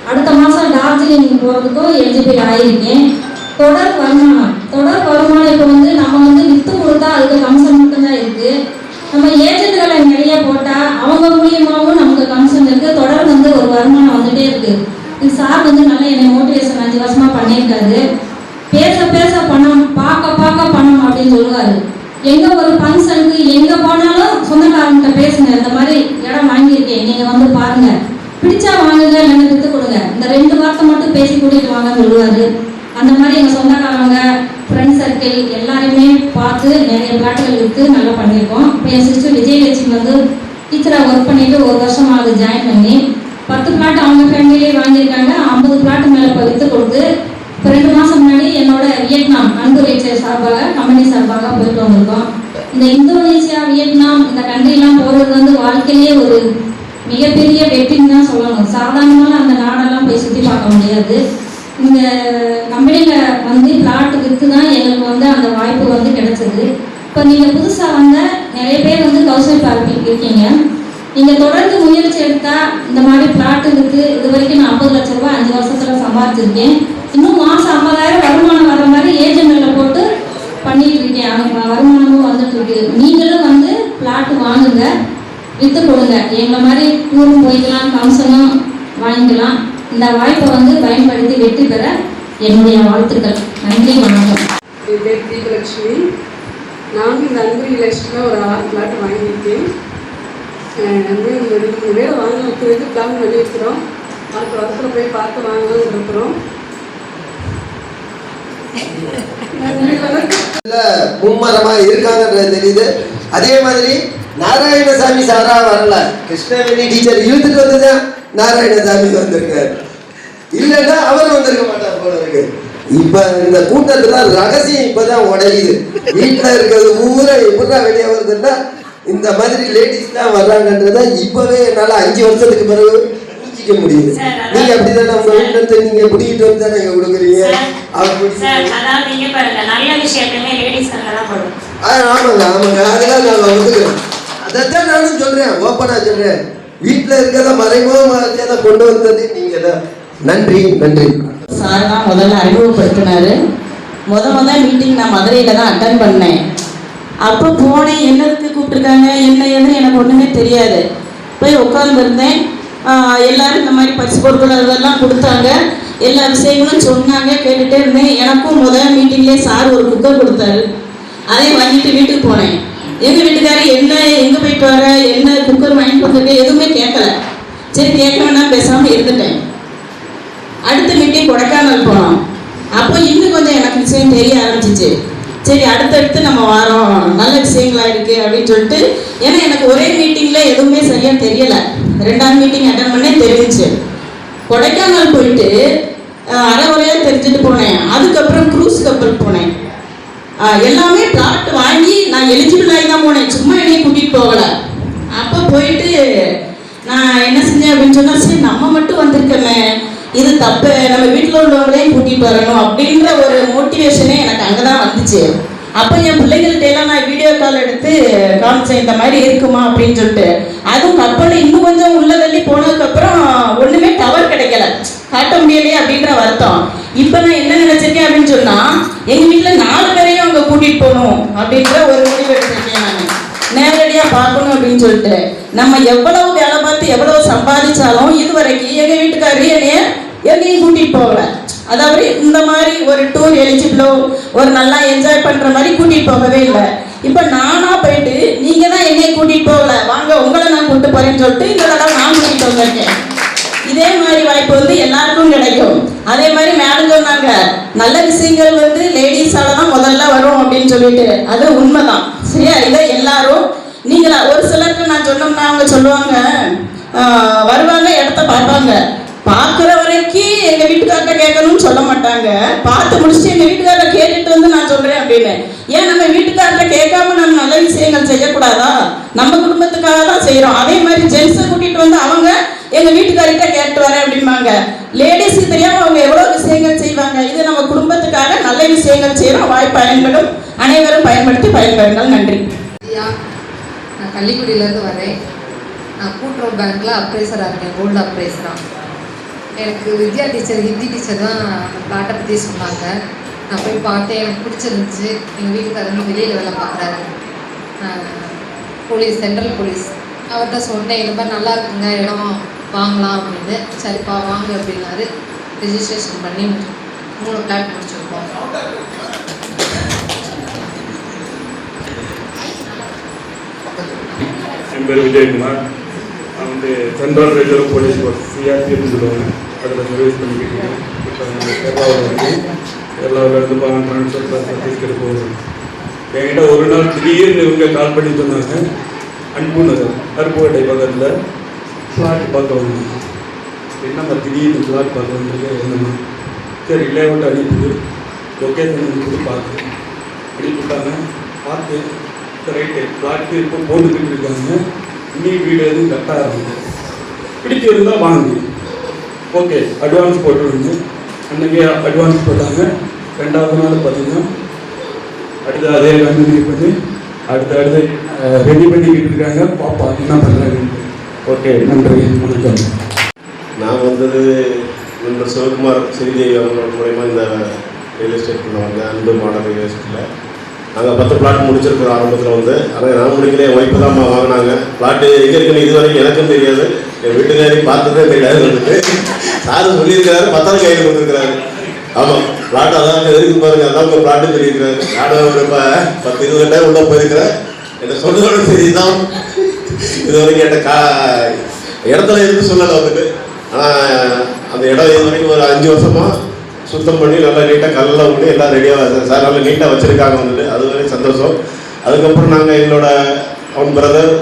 அடுத்த மாதம் டார்ஜிலிங் போகிறதுக்கும் எலிஜிபிள் ஆகியிருக்கேன். தொடர் வருமானம் இப்போ வந்து நம்ம வந்து விற்று கொடுத்தா அதுக்கு கமிஷன் மட்டும்தான் இருக்குது. நம்ம ஏஜென்ட்களை நிறைய போட்டால் அவங்க மூலியமாகவும் நமக்கு கமிஷன் இருக்குது. தொடர் வந்து ஒரு வருமானம் வந்துகிட்டே இருக்குது. இது சார் வந்து நல்லா என்னை மோட்டிவேஷன் 5 வருஷமாக பண்ணியிருக்காரு. பேச பேச பணம், பார்க்க பணம் அப்படின்னு சொல்லுவார். எங்கே ஒரு ஃபங்க்ஷனுக்கு எங்கே போனாலும் சொந்தக்காரங்கிட்ட பேசுங்க, இந்த மாதிரி இடம் வாங்கியிருக்கேன், நீங்கள் வந்து பாருங்கள், பிடிச்சா வாங்குங்க, இல்லைன்னு விற்று கொடுங்க, இந்த 2 வார்த்தை மட்டும் பேசி கூட்டிகிட்டு வாங்கன்னு சொல்லுவார். அந்த மாதிரி எங்கள் சொந்தக்காரங்க, ஃப்ரெண்ட் சர்க்கிள் எல்லாருமே பார்த்து நிறைய பிளாட்டுகள் விற்று நல்லா பண்ணியிருக்கோம். இப்போ என் சிஸ்டர் விஜயலட்சுமி வந்து டீச்சராக ஒர்க் பண்ணிவிட்டு 1 வருஷம் ஆகுது ஜாயின் பண்ணி. 10 பிளாட் அவங்க ஃபேமிலியே வாங்கியிருக்காங்க. 50 பிளாட் மேலே இப்போ விற்று கொடுத்து இப்போ 2 மாதம் முன்னாடி என்னோட வியட்நாம் அன்பு ரியல் சார்பாக கம்பெனி சார்பாக போயிட்டு வந்திருக்கோம். இந்த இந்தோனேசியா, வியட்நாம் இந்த கண்ட்ரிலாம் போகிறது வந்து வாழ்க்கையிலேயே ஒரு மிகப்பெரிய வெற்றின்னு தான் சொல்லணும். சாதாரணமாக அந்த நாடெல்லாம் போய் சுற்றி பார்க்க முடியாது. இந்த கம்பெனியில் வந்து பிளாட் விற்று தான் எங்களுக்கு வந்து அந்த வாய்ப்பு வந்து கிடைச்சது. இப்போ நீங்கள் புதுசாக வந்த நிறைய பேர் வந்து ஹவுஸ் பார்க்கிங் இருக்கீங்க. நீங்கள் தொடர்ந்து முயற்சி எடுத்தால் இந்த மாதிரி பிளாட்டு விற்று இது வரைக்கும் நான் 50 லட்ச ரூபா 5 வருஷத்தில் சம்பாதிச்சிருக்கேன். இன்னும் மாதம் 50,000 வருமானம் வர மாதிரி ஏஜென்ட்டில் போட்டு பண்ணிட்டு இருக்கேன். அவங்க வருமானமும் வந்துட்டு இருக்கு. நீங்களும் வந்து பிளாட்டு வாங்குங்க, விற்று கொடுங்க. எங்களை மாதிரி டூரும் போய்க்கலாம், கமிஷனும் வாங்கிக்கலாம். இந்த வாய்ப்பை வந்து பயன்படுத்தி வெற்றி பெற என்னுடைய வாழ்த்துக்கள். நன்றி, வணக்கம். என் பேர் தீபலட்சுமி. நாங்கள் இந்த அன்பு ரியல் ஒரு 6 பிளாட் வாங்கியிருக்கேன். வந்து 2 பேரை வாங்க வைக்கிறது பிளான் பண்ணியிருக்கிறோம். அடுத்த வருஷத்தில் போய் பார்த்து வாங்கலாம்னு இருக்கிறோம். மும்மரமா இருக்காங்கன்றது தெரியுது. அதே மாதிரி நாராயணசாமி சாரா வரல, கிருஷ்ணவேணி டீச்சர் இழுத்துட்டு வந்துதான் நாராயணசாமி வந்திருக்காரு. இல்லைன்னா அவர் வந்திருக்க மாட்டார் போல இருக்கு. இப்ப இந்த கூட்டத்துல ரகசியம் இப்பதான் உடையுது. வீட்டுல இருக்கிறது ஊரை எப்படிதான் வெளியே வருதுன்னா இந்த மாதிரி லேடிஸ் தான் வர்றாங்கன்றத இப்பவே என்னால 5 வருஷத்துக்கு பிறகு புரிஞ்சிக்க முடியுது. நீங்க அப்படிதானே உங்க வீட்டுல இருந்து நீங்க பிடிக்கிட்டு வந்து தானே நீங்க கொடுக்குறீங்க. ஆமாங்க, அதெல்லாம் நாங்க ஒத்துக்கிறோம். அதைத்தான் நானும் சொல்றேன், ஓப்பனா சொல்றேன். வீட்டுல இருக்கிறத மறைமுகமாக கொண்டு வந்தது நீங்க தான். நன்றி. சார் தான் முதல்ல அறிமுகப்படுத்தினாரு. முதல் மீட்டிங் நான் மதுரையில் தான் அட்டன் பண்ணேன். அப்போ போனேன், என்னதுக்கு கூப்பிட்டுருக்காங்க என்ன ஏதுன்னு எனக்கு ஒன்றுமே தெரியாது. போய் உட்காந்துருந்தேன். எல்லோரும் இந்த மாதிரி பரிசு பொருட்கள் அதெல்லாம் கொடுத்தாங்க. எல்லா விஷயங்களும் சொன்னாங்க, கேட்டுகிட்டே இருந்தேன். எனக்கும் முதல் மீட்டிங்லேயே சார் ஒரு குக்கர் கொடுத்தாரு. அதையும் வாங்கிட்டு வீட்டுக்கு போனேன். எங்கள் வீட்டுக்காரர் என்ன எங்கே போயிட்டு வர, என்ன குக்கர் வாங்கிட்டு வந்துட்டு எதுவுமே கேட்கல. சரி கேட்க வேணாம் பேசாமல் இருந்துட்டேன். அடுத்த மீட்டிங் கொடைக்கானல் போனோம். அப்போ இன்னும் கொஞ்சம் எனக்கு விஷயம் தெரிய ஆரம்பிச்சிச்சு. சரி அடுத்தடுத்து நம்ம வரோம், நல்ல விஷயங்களா இருக்குது அப்படின்னு சொல்லிட்டு. ஏன்னா எனக்கு ஒரே மீட்டிங்கில் எதுவுமே சரியாக தெரியலை. 2ஆவது மீட்டிங் அட்டன் பண்ணே தெரிஞ்சிச்சு. கொடைக்கானல் போயிட்டு அரைகுறையாக தெரிஞ்சுட்டு போனேன். அதுக்கப்புறம் குரூஸ் கப்பல் போனேன். எல்லாமே பிளாட் வாங்கி நான் எலிஜிபிள் ஆகி தான் போனேன், சும்மா என்னையை கூட்டிகிட்டு போகலை. அப்போ போயிட்டு நான் என்ன செஞ்சேன் அப்படின்னு சொன்னால், சரி நம்ம மட்டும் வந்திருக்கோமே, இது தப்பு, நம்ம வீட்டில் உள்ளவங்களையும் கூட்டிகிட்டு வரணும் அப்படின்ற ஒரு மோட்டிவேஷனே எனக்கு அங்கே தான் வந்துச்சு. அப்போ என் பிள்ளைங்கள்ட்ட எல்லாம் நான் வீடியோ கால் எடுத்து காமிச்சேன், இந்த மாதிரி இருக்குமா அப்படின்னு சொல்லிட்டு. அதுவும் கப்பல் இன்னும் கொஞ்சம் உள்ள தள்ளி போனதுக்கப்புறம் ஒன்றுமே டவர் கிடைக்கல, காட்ட முடியலையே அப்படின்ற வருத்தம். இப்போ நான் என்ன நினைச்சிருக்கேன் அப்படின்னு சொன்னால், எங்கள் வீட்டில் 4 பேரையும் அங்கே கூட்டிகிட்டு போகணும் அப்படின்ற ஒரு முடிவு எடுத்திருக்கேன். நான் நேரடியாக பார்க்கணும் அப்படின்னு சொல்லிட்டு. நம்ம எவ்வளவு வேலை பார்த்து எவ்வளவு சம்பாதிச்சாலும் இதுவரைக்கும் எங்கள் வீட்டுக்காரரு எங்கேயும் கூட்டிகிட்டு போகல. அதாவது இந்த மாதிரி ஒரு டூர் எலிஜிபிளோ ஒரு நல்லா என்ஜாய் பண்ணுற மாதிரி கூட்டிகிட்டு போகவே இல்லை. இப்போ நானாக போயிட்டு நீங்கள் தான் என்னையை கூட்டிகிட்டு போகல, வாங்க உங்களை நான் கூப்பிட்டு போகிறேன்னு சொல்லிட்டு இந்த தடவை நான் கூட்டிகிட்டு வந்திருக்கேன். இதே மாதிரி வாய்ப்பு வந்து எல்லாருக்கும் கிடைக்கும். அதே மாதிரி மேடம் சொன்னாங்க, நல்ல விஷயங்கள் வந்து லேடிஸால தான் முதல்ல வரும் அப்படின்னு சொல்லிட்டு. அது உண்மைதான், சரியா? இதை எல்லாரும் நீங்களா ஒரு சிலருக்கு நான் சொன்னோம்னா அவங்க சொல்லுவாங்க, வருவாங்க இடத்த பார்ப்பாங்க, பார்க்குற வரைக்கும் எங்கள் வீட்டுக்கார்ட்ட கேட்கணும்னு சொல்ல மாட்டாங்க, பார்த்து முடிச்சுட்டு எங்கள் வீட்டுக்காரரை கேட்டுட்டு வந்து நான் சொல்கிறேன் அப்படின்னு. ஏன் நம்ம வீட்டுக்காரரை கேட்காம நம்ம நல்ல விஷயங்கள் செய்யக்கூடாதா? நம்ம குடும்பத்துக்காக தான் செய்கிறோம். அதே மாதிரி ஜென்ஸை கூட்டிகிட்டு வந்து அவங்க எங்கள் வீட்டுக்காரிட்ட கேட்டு வரேன் அப்படிம்பாங்க. லேடிஸுக்கு தெரியாமல் அவங்க எவ்வளோ விஷயங்கள் செய்வாங்க. இது நம்ம குடும்பத்துக்காக நல்ல விஷயங்கள் செய்கிறோம். வாய்ப்பு பயன்படும், அனைவரும் பயன்படுத்தி பயன்பெறுங்கள். நன்றி. நான் கள்ளிக்குடியிலேருந்து வரேன். நான் கூட்டுறவு பேங்க்கில் அப்ரைசராக இருக்கேன், கோல்டு அப்ரைசராக. எனக்கு வித்யா டீச்சர், ஹிந்தி டீச்சர் தான் பிளாட்டை பற்றி சொன்னாங்க. நான் போய் பார்த்தேன், எனக்கு பிடிச்சிருந்துச்சு. எங்கள் வீட்டுக்காரங்க வெளியில் வேலை பார்க்குறாரு, போலீஸ், சென்ட்ரல் போலீஸ். அவர்கிட்ட சொன்னேன், இந்த மாதிரி நல்லா இருக்குங்க இடம், வாங்கலாம் அப்படின்னு. சரிப்பா வாங்க அப்படின்னாரு. ரிஜிஸ்ட்ரேஷன் பண்ணி 3 பிளாட் முடிச்சிருக்கோம். என் பேர் விஜயகுமார். நான் வந்து சென்ட்ரல் ரிசர்வ் போலீஸ் ஃபோர்ஸ் சிஆர்பிஎஃப்னு சொல்லுவாங்க, அதில் சர்வீஸ் பண்ணிக்கிட்டு இருக்கேன். இப்போ நாங்கள் கேரளாவில் இருக்கேன். கேரளாவிலேருந்து ட்ரான்ஸ்ஃபர் சர்டிஃபிகேட் போகிறோம். என்கிட்ட ஒரு நாள் திடீர்னு இவங்க கால் பண்ணி சொன்னாங்க, அன்பு நகர் அருப்புக்கோட்டை பக்கத்தில் ஃப்ளாட் பார்க்க வந்தாங்க. என்னம்மா திடீர்னு ஃப்ளாட் பார்க்க வந்திருக்கேன், என்னம்மா? சரி லேஅவுட் அனுப்பிட்டு லொக்கேஷன் அனுப்பிட்டு பார்த்து அனுப்பிவிட்டாங்க. பார்த்து ரைட்டு ஃப்ளாட்டு இப்போ போட்டுக்கிட்டு இருக்காங்க. இன்னும் வீடு எதுவும் கரெக்டாக இருந்தது, பிடிச்சிருந்தால் வாங்கி ஓகே அட்வான்ஸ் போட்டுருங்க. அன்றைக்கி அட்வான்ஸ் போட்டாங்க. 2வது நாள் பார்த்தீங்கன்னா அடுத்து அதே கண்டினியூ பண்ணி அடுத்து ரெடி பண்ணிக்கிட்டு இருக்காங்க. பாப்பா என்ன பண்ணுறாங்க. ஓகே நன்றி, வணக்கம். நான் வந்தது நண்பர் சிவகுமார் ஸ்ரீதேவி அவங்களோட மூலயமா இந்த ரியல் எஸ்டேட்டில் வந்தேன். அன்பு மாடல் ரியல் எஸ்டேட்டில் நாங்கள் 10 பிளாட் முடிச்சிருக்கிறோம் ஆரம்பத்தில் வந்து. ஆனால் நான் முடிக்கல, என் ஒய்ஃபு தான் வாங்கினாங்க. பிளாட்டு எங்கே இருக்குன்னு இது வரைக்கும் எனக்கும் தெரியாது, என் வீட்டுக்காரி பார்த்ததே தெரியாது. வந்துட்டு சார் சொல்லியிருக்கிறாரு, 10 கையில் கொடுத்துருக்கிறாரு. ஆமாம், பிளாட் அதான் எதுக்கு பாருங்கள், அதான் உங்கள் பிளாட்டு சொல்லியிருக்கிறாரு. நானும் ஒரு 10-20 டைம் உள்ளே போயிருக்கிறேன். என்னை சொன்னதோட சரி தான் இது வரைக்கும் என்கிட்ட இடத்துல இருந்து சொல்லலை வந்துட்டு. ஆனால் அந்த இடம் இது வரைக்கும் ஒரு 5 வருஷமாக சுத்தம் பண்ணி நல்லா நீட்டாக கல்லெல்லாம் விட்டு எல்லாம் ரெடியாக சார் நல்லா நீட்டாக வச்சுருக்காங்க வந்துட்டு. அது வரைக்கும் சந்தோஷம். அதுக்கப்புறம் நாங்கள் எங்களோட அவன் பிரதர்,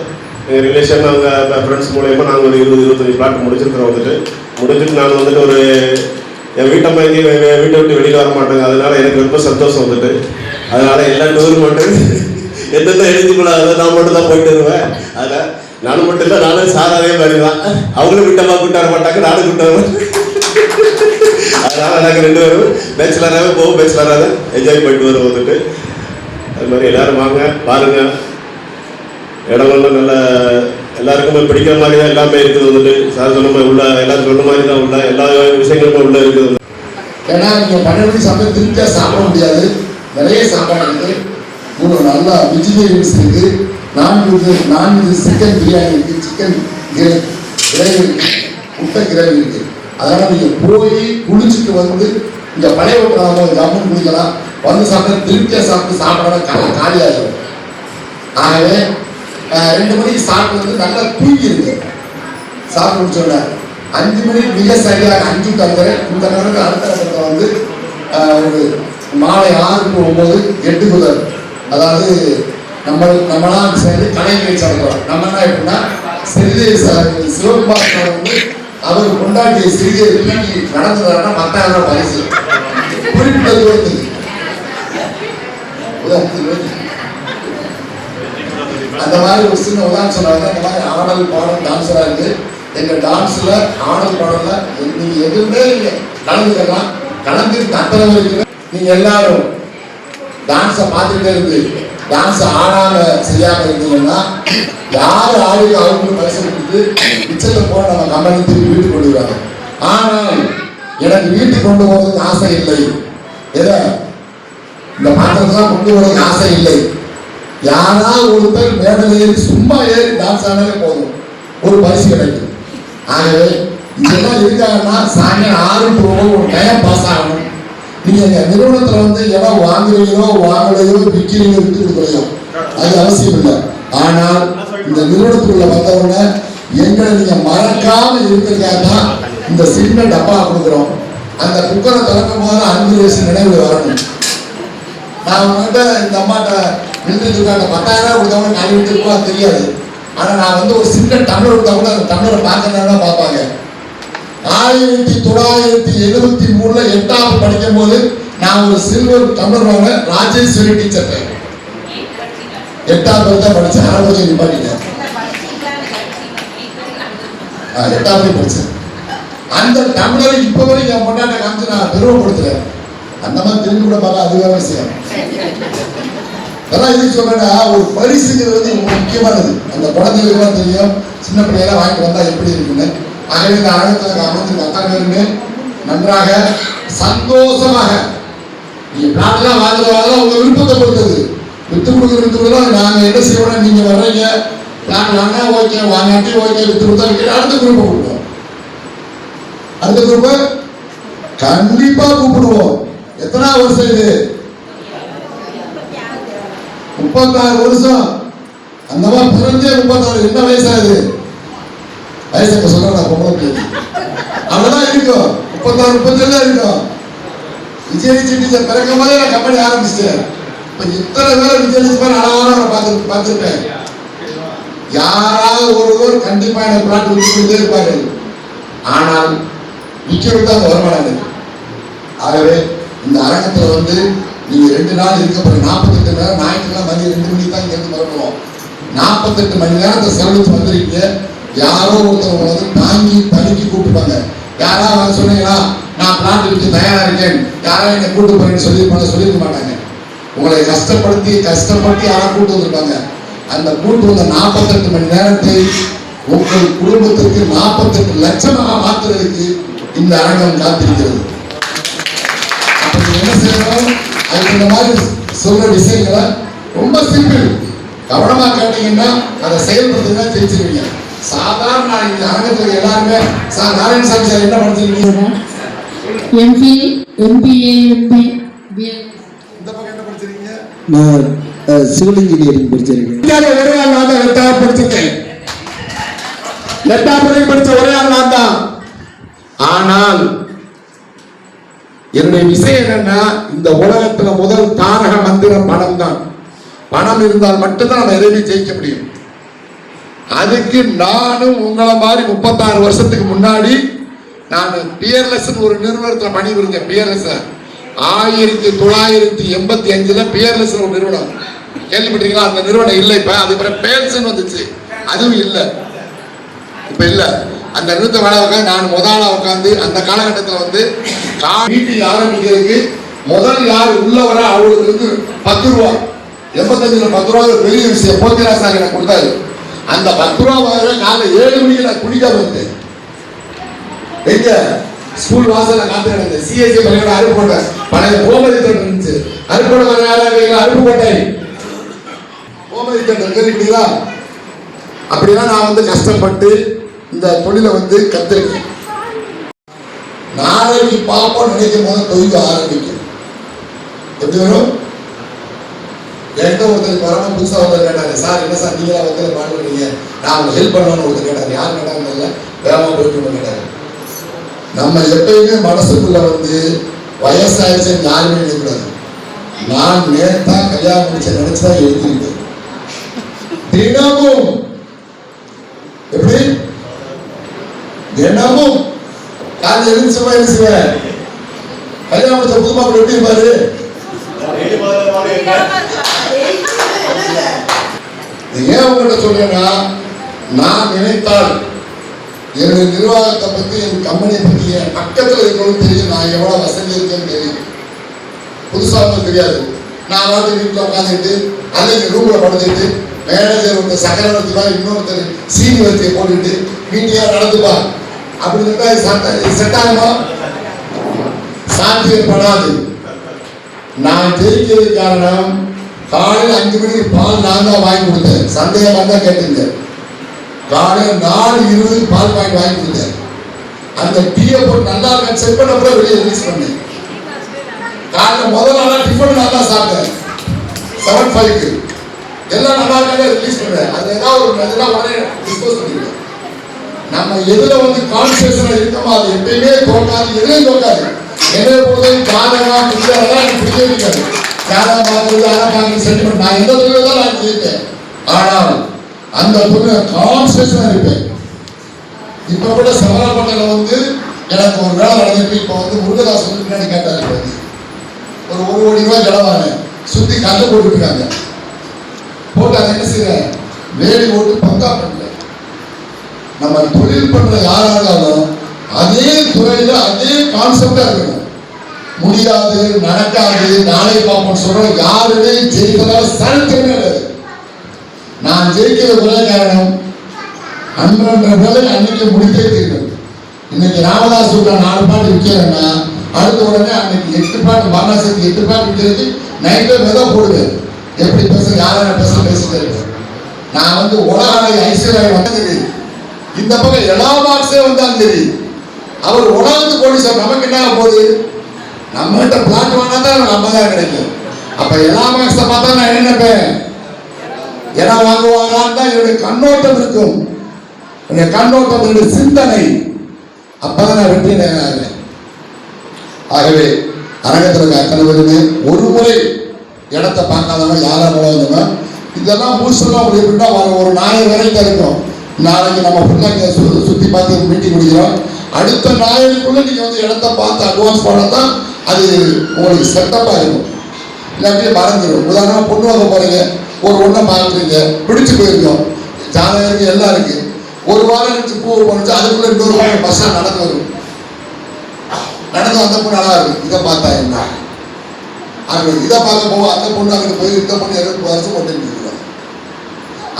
எங்கள் ரிலேஷன், அவங்க ஃப்ரெண்ட்ஸ் மூலயமா நாங்கள் ஒரு 20-25 பிளாட் முடிச்சிருக்கிறோம் வந்துட்டு. முடிச்சுட்டு நாங்கள் வந்துட்டு ஒரு என் வீட்டம்மா எங்கேயும் வீட்டை விட்டு வெளியில் வர மாட்டாங்க. அதனால எனக்கு ரொம்ப சந்தோஷம் வந்துட்டு. அதனால் எல்லா டூர் மட்டும் எந்தெந்த எழுதிக்கூடாது நான் மட்டும் தான் போயிட்டு வருவேன். அதில் நானும் மட்டும் இல்லை, நானும் சார் அதே மாதிரி தான். அவங்களும் விட்டமாக கூட்டு வர மாட்டாங்க, நானும் கூட்டு வருவேன். அதனால் நாங்கள் 2 பேரும் பேச்சுலராகவே போவோம், பேச்சுலராக என்ஜாய் பண்ணிட்டு வருவோம் வந்துட்டு. அது மாதிரி எல்லோரும் வாங்க பாருங்கள். இடங்கள்லாம் நல்ல எல்லாருக்குமே பிடிக்கிற மாதிரி தான் எல்லாமே இருக்குது வந்துட்டு. சார் சொன்ன மாதிரி உள்ள எல்லாரும் சொன்ன மாதிரி தான் உள்ள எல்லா விஷயங்களுமே உள்ளே இருக்குது. ஏன்னா நீங்கள் 12 மணி சாப்பிட்டு திருப்தியாக சாப்பிட முடியாது. நிறைய சாப்பாடு இருக்குது. நல்லா வெஜிடேரியன்ஸ் இருக்குது, நான்வெஜ் சிக்கன் பிரியாணி இருக்குது, சிக்கன் கிரேவி இருக்குது, முட்டை கிரேவி இருக்குது. அதனால் நீங்கள் போய் குளிச்சுட்டு வந்து இங்கே பழைய ஜம்முன்னு குளிக்கலாம். வந்து சாப்பிட்டு திருப்தியாக சாப்பிட்டு காலியாகிடும். ஆகவே 2 மணிக்கு சாப்பிட்டு வந்து நல்லா தூங்கிடுங்க. சாப்பிட்டு முடிச்சோட 5 மணிக்கு மிக சரியாக 5 தந்துறேன். இந்த நேரத்தில் அடுத்த நேரத்தில் வந்து ஒரு மாலை 6 to 9 8 முதல், அதாவது நம்மளாம் சேர்ந்து கலை நிகழ்ச்சி நடத்துவோம். நம்ம என்ன எப்படின்னா சிவகுமார் சார் வந்து அவர் கொண்டாடிய சிறிய தூக்கி நடந்துறாருன்னா 10,000 பரிசு குறிப்பிட்ட தூரத்துக்கு. அந்த மாதிரி ஒரு சின்ன உதாரணம் சொன்னாங்க. அந்த மாதிரி ஆடல் பாடல் டான்ஸராக இருக்குது. எங்கள் டான்ஸில் ஆடல் பாடலில் நீங்கள் எதுவுமே இல்லை கலந்துக்கலாம். கலந்து தப்பதாக இருக்குது. நீங்கள் எல்லாரும் டான்ஸை பார்த்துக்கிட்டே இருந்து டான்ஸ் ஆடாம செய்யாம இருந்தீங்கன்னா யார் ஆடி அவங்களுக்கு பரிசு கொடுத்து மிச்சத்தை போன நம்ம கம்பெனி திருப்பி வீட்டுக்கு கொண்டு வருவாங்க. ஆனால் எனக்கு வீட்டுக்கு கொண்டு போறதுக்கு ஆசை இல்லை. எதை இந்த பாத்திரத்தான் கொண்டு போறதுக்கு ஆசை இல்லை. யாராவது ஒருத்தர் மேடையில் ஏறி சும்மா ஏறி டான்ஸ் ஆனாலே போதும், ஒரு பரிசு கிடைக்கும். ஆகவே இதெல்லாம் இருக்காங்கன்னா சாயங்காலம் 6 to 9 ஒரு டைம் பாஸ் ஆகணும். நீங்க எங்க நிறுவனத்துல வந்து இடம் வாங்குறீங்களோ வாங்கலையோ விற்கிறீங்களோ விட்டு கொடுக்கலையோ அது அவசியம் இல்லை. ஆனால் இந்த நிறுவனத்துக்குள்ள வந்தவங்க எங்களை நீங்க மறக்காம இருக்கிறதுக்காக தான் இந்த சின்ன டப்பா கொடுக்குறோம். அந்த குக்கரை திறக்கும் போது 5 வயசு நினைவு வரணும். நான் உங்ககிட்ட இந்த அம்மாட்ட நின்றுட்டு 10,000 கொடுத்தவங்க காலி விட்டுருக்கா தெரியாது. ஆனா நான் வந்து ஒரு சின்ன டம்ளர் கொடுத்தா கூட அந்த டம்ளரை பார்க்கறதா பார்ப்பாங்க. 1973 8வது படிக்கும் போது நான் ஒரு சில்வர் டம்ளர் வாங்க ராஜேஸ்வரி டீச்சர் 8வது தான் படிச்சேன். 6வது நிப்பாட்டிட்டேன். 8வது படிச்சேன். அந்த டம்ளரை இப்ப வரைக்கும் என் பொண்டாட்ட காமிச்சு நான் பெருமைப்படுத்துறேன். அந்த மாதிரி திரும்பி கூட பார்க்க அதுவே அவசியம். அதெல்லாம் எதுக்கு சொல்றேன்னா ஒரு பரிசுங்கிறது வந்து முக்கியமானது. அந்த குழந்தைகளுக்கு தெரியும் சின்ன பிள்ளைகளை வாங்கிட்டு வந்தா எப்படி இருக்குன்னு. ஆகவே இந்த அரங்கத்தில் அமர்ந்து அத்தனை பேருமே நன்றாக சந்தோஷமாக நீங்க பிளாட்லாம் வாங்குறதால உங்க விருப்பத்தை பொறுத்தது. வித்து கொடுக்குறது நாங்க என்ன செய்வோம், நீங்க வர்றீங்க பிளாட் வாங்க ஓகே, வாங்காட்டி ஓகே, வித்து கொடுத்தா அடுத்த குரூப்பை கொடுப்போம். அடுத்த குரூப்பை கண்டிப்பா கூப்பிடுவோம். எத்தனை வருஷம் இது? 36 வருஷம். அந்த மாதிரி பிறந்தே 36. என்ன வயசாகுது? வயசு சொல்றா பொம்பளை பிள்ளை அவ்வளவுதான் இருக்கும். 36 37 தான் இருக்கும். விஜய் டீச்சர் பிறக்கும் போதே நான் கம்பெனி ஆரம்பிச்சிட்டேன். இப்ப இத்தனை பேரை விஜய் டீச்சர் அழகான பார்த்துருப்பேன். யாராவது ஒருவர் கண்டிப்பா எனக்கு பிளாட் விட்டுக்கிட்டே இருப்பாரு. ஆனால் விற்கிறது தான் வருமானம். ஆகவே இந்த அரங்கத்துல வந்து நீங்க 2 நாள் இருக்க போற 48 நேரம் ஞாயிற்றுக்கிழமை மதியம் 2 மணிக்கு தான் இருந்து வரணும். 48 மணி நேரத்தை செலவிட்டு வந்துருக்கீங்க. யாரோ ஒருத்தர் வந்து தாங்கி பணிக்கு கூப்பிட்டுப்பாங்க. யாராவது வர சொன்னீங்களா நான் பிளாட் விட்டு தயாரா இருக்கேன், யாராவது என்னை கூட்டு போறேன்னு சொல்லியிருக்க மாட்டாங்க. உங்களை கஷ்டப்பட்டு யாராவது கூட்டு வந்திருப்பாங்க. அந்த கூட்டு வந்த 48 மணி நேரத்தை உங்கள் குடும்பத்திற்கு 48 லட்சமாக மாற்றுறதுக்கு இந்த அரங்கம் காத்திருக்கிறது. என்ன செய்யணும், அதுக்கு இந்த மாதிரி சொல்ற விஷயங்களை ரொம்ப சிம்பிள். கவனமா கேட்டீங்கன்னா அதை செயல்படுத்தினா ஜெயிச்சிருவீங்க. சாதாரண இந்த அரங்கத்தில் எல்லாருமே சார் நாராயணசாமி சார் என்ன படிச்சிருக்கீங்க? எம்பி, எம்பிஏ, எம்பி, இந்த பக்கம் என்ன படிச்சிருக்கீங்க? நான் சிவில் இன்ஜினியரிங் படிச்சிருக்கேன். ஒரே ஆள் நான் தான் 8வது படிச்சிருக்கேன். 8வது படிச்ச ஒரே ஆள் நான் தான். ஆனால் என்னுடைய விஷயம் என்னன்னா இந்த உலகத்துல முதல் தாரக மந்திரம் பணம் தான். பணம் இருந்தால் மட்டும்தான் நம்ம எதையுமே ஜெயிக்க முடியும். அதுக்கு நானும் உங்களை மாதிரி 36 வருஷத்துக்கு முன்னாடி நான் பியர்லெஸ் ஒரு நிறுவனத்தில் பணிபுரிஞ்சேன். பியர்லெஸ் 1985 பியர்லெஸ் ஒரு நிறுவனம் கேள்விப்பட்டீங்களா? அந்த நிறுவனம் இல்லை. இப்ப அது பேல்ஸ் வந்துச்சு, அதுவும் இல்லை, இப்ப இல்லை. அந்த நிறுத்த வேலை நான் முதலா உட்காந்து அந்த காலகட்டத்தில் வந்து மீட்டிங் ஆரம்பிக்கிறதுக்கு முதல் யார் உள்ள வர அவங்களுக்கு வந்து 10 ரூபா 85 10 ரூபா பெரிய விஷயம். போத்திராஜ் சார் எனக்கு கொடுத்தாரு. அந்த 10 ரூபா வர காலை 7 மணிக்கு நான் குடிக்காம இருந்தேன். எங்க ஸ்கூல் வாசல்ல காத்து கிடந்தேன். சிஎஸ்சி பள்ளியோட அருப்புக்கோட்டை பழைய கோமதி தேட்டர் இருந்துச்சு. அருப்புக்கோட்டை அருப்புக்கோட்டை கோமதி தேட்டர் கேள்விப்பட்டீங்களா? அப்படிதான் நான் வந்து கஷ்டப்பட்டு இந்த தொழிலை வந்து கத்துருக்கேன். நாளைக்கு பார்ப்போம் நினைக்கும் போது தொழில் ஆரம்பிக்கும். எப்படி வரும்? என்கிட்ட ஒருத்தர் வரமா புதுசா ஒருத்தர் கேட்டாரு, சார் என்ன சார் நீங்களா ஒருத்தர் பாடுறீங்க, நான் உங்களுக்கு ஹெல்ப் பண்ணணும்னு ஒருத்தர் கேட்டாரு. யார் கேட்டாங்க? வேகமா போயிட்டு கேட்டாரு. நம்ம எப்பயுமே மனசுக்குள்ள வந்து வயசாயிடுச்சு யாருமே எழுதக்கூடாது. நான் நேரத்தா கல்யாணம் முடிச்ச நினைச்சுதான் எழுதிருக்கேன். தினமும் எப்படி தினமும் காலையில் எழுந்துச்சுமா என்ன செய்வேன்? கல்யாணம் முடிச்ச புது மாப்பிள்ளை எப்படி இருப்பாரு? ஏன் உங்கள்கிட்ட சொல்றேன்னா, நான் நினைத்தால் என்னுடைய நிர்வாகத்தை பத்தி என் கம்பெனியை பத்தி என் பக்கத்தில் இருக்கணும் தெரியும். நான் எவ்வளவு வசதி இருக்கேன்னு தெரியும். புதுசாக தெரியாது. நான் வந்து வீட்டில் உட்காந்துட்டு அல்லது ரூமில் படுத்துட்டு மேனேஜர் ஒருத்தர் சக்கரை வச்சுப்பா, இன்னொருத்தர் சீனி வரிசையை போட்டுக்கிட்டு மீட்டிங்காக நடந்துப்பா அப்படின்னு செட் ஆகுமா? சாத்தியப்படாது. நான் ஜெயிக்கிறது காரணம் காலையில் 5 மணிக்கு பால் நான் தான் வாங்கி கொடுத்தேன். சந்தேகமாக தான் கேட்டுங்க. காலையில் 4:20 பால் பாக்கெட் வாங்கி கொடுத்தேன். அந்த டீயை போட்டு நல்லா செக் பண்ண கூட வெளியே ரிலீஸ் பண்ணேன். காலையில் முதல் நாளாக டிஃபன் நல்லா சாப்பிட்டேன் 7:05க்கு. எல்லாம் நல்லா இருக்காங்க ரிலீஸ் பண்ணேன். அது ஏதாவது ஒரு இதெல்லாம் உடனே டிஸ்போஸ் பண்ணிடுவேன். நம்ம எதுல வந்து கான்சன்ட்ரேஷனா இருக்கோமோ அது எப்பயுமே தோக்காது, எதுலையும் தோக்காது. என்னை பொறுத்தவரை ஜாதகம் இதெல்லாம் எனக்கு பிடிக்கவே இருக்காது. ஜாதகம் பார்க்கறது ஆரம்பிக்க சென்டிமெண்ட் நான் எந்த தொழில தான் நான் ஜெயிப்பேன். ஆனால் அந்த தொழில கான்சன்ட்ரேஷனா இருப்பேன். இப்ப கூட சமராப்பட்டில வந்து எனக்கு ஒரு வேலை நடந்துட்டு இப்போ வந்து முருகதாஸ் வந்து பின்னாடி கேட்டாரு. ஒரு 1 கோடி ரூபாய் செலவாங்க, சுத்தி கல்ல போட்டுருக்காங்க. போட்டு அதை என்ன செய்யறேன், வேலி ஓட்டு பங்கா பண்ணல. நம்ம தொழில் பண்ற யாரா இருந்தாலும் அதே துறையில அதே கான்செப்டா இருக்கணும். முடியாது, நடக்காது, நாளை பார்ப்போம் சொல்ற யாருமே ஜெயிக்கிறதால சரித்திரமே கிடையாது. நான் ஜெயிக்கிற ஒரே காரணம் அன்றன்ற வேலை அன்னைக்கு முடித்தே தீர்க்கும். இன்னைக்கு ராமதாஸ் சொல்ற 4 பாட்டு விற்கிறேன்னா அடுத்த உடனே அன்னைக்கு 8 பாட்டு வாரணாசிக்கு 8 பாட்டு விற்கிறது நைட்ல விதை போடுவேன். எப்படி பேச யாரும் பேசிட்டு இருக்கேன். நான் வந்து உலக ஐஸ்வர்யா வந்தது இந்த பக்கம் எல்லா பாக்ஸே வந்தாலும் சரி, அவர் உலகத்து கோடீஸ்வரர். நமக்கு என்ன போகுது, நம்ம கிட்ட பிளாட் வாங்கினா தான் 50,000 கிடைக்கும். அப்ப எல்லா பாக்ஸை பார்த்தா நான் என்ன நினைப்பேன், இடம் வாங்குவாங்கன்னு தான் என்னுடைய கண்ணோட்டம் இருக்கும். என்னுடைய கண்ணோட்டம், என்னுடைய சிந்தனை. அப்பதான் நான் வெற்றி ஆகிறேன். ஆகவே அரங்கத்தில் அத்தனை பேருமே ஒரு முறை இடத்தை பார்க்காதவங்க யாராவது இதெல்லாம் பூசெல்லாம் அப்படி எப்படின்னா ஒரு ஞாயிறு வரைக்கும் இருக்கும். நாளைக்கு நம்ம ஃபுல்லாக சுற்றி பார்த்து மீட்டிங் முடிக்கிறோம். அடுத்த ஞாயிறுக்குள்ள நீங்கள் வந்து இடத்த பார்த்து அட்வான்ஸ் பண்ணால் தான் அது உங்களுக்கு செட்டப்பாக இருக்கும். இல்லாட்டி மறந்துடும். உதாரணமாக பொண்ணு வாங்க போகிறீங்க, ஒரு ஒன்றை பார்க்குறீங்க, பிடிச்சி போயிருக்கோம், ஜாதகம் இருக்குது, எல்லாம் இருக்குது. ஒரு வாரம் கழிச்சு பூ பண்ணிச்சு, அதுக்குள்ளே இன்னொரு வாரம் பஸ்ஸாக நடந்து வரும். நடந்து அந்த பொண்ணு நல்லா இருக்கு, இதை பார்த்தா என்ன, அங்கே இதை பார்க்க போவோம், அந்த பொண்ணு அங்கே போய் இந்த பொண்ணு 20 வருஷம் கொண்டு இருக்கிறோம்.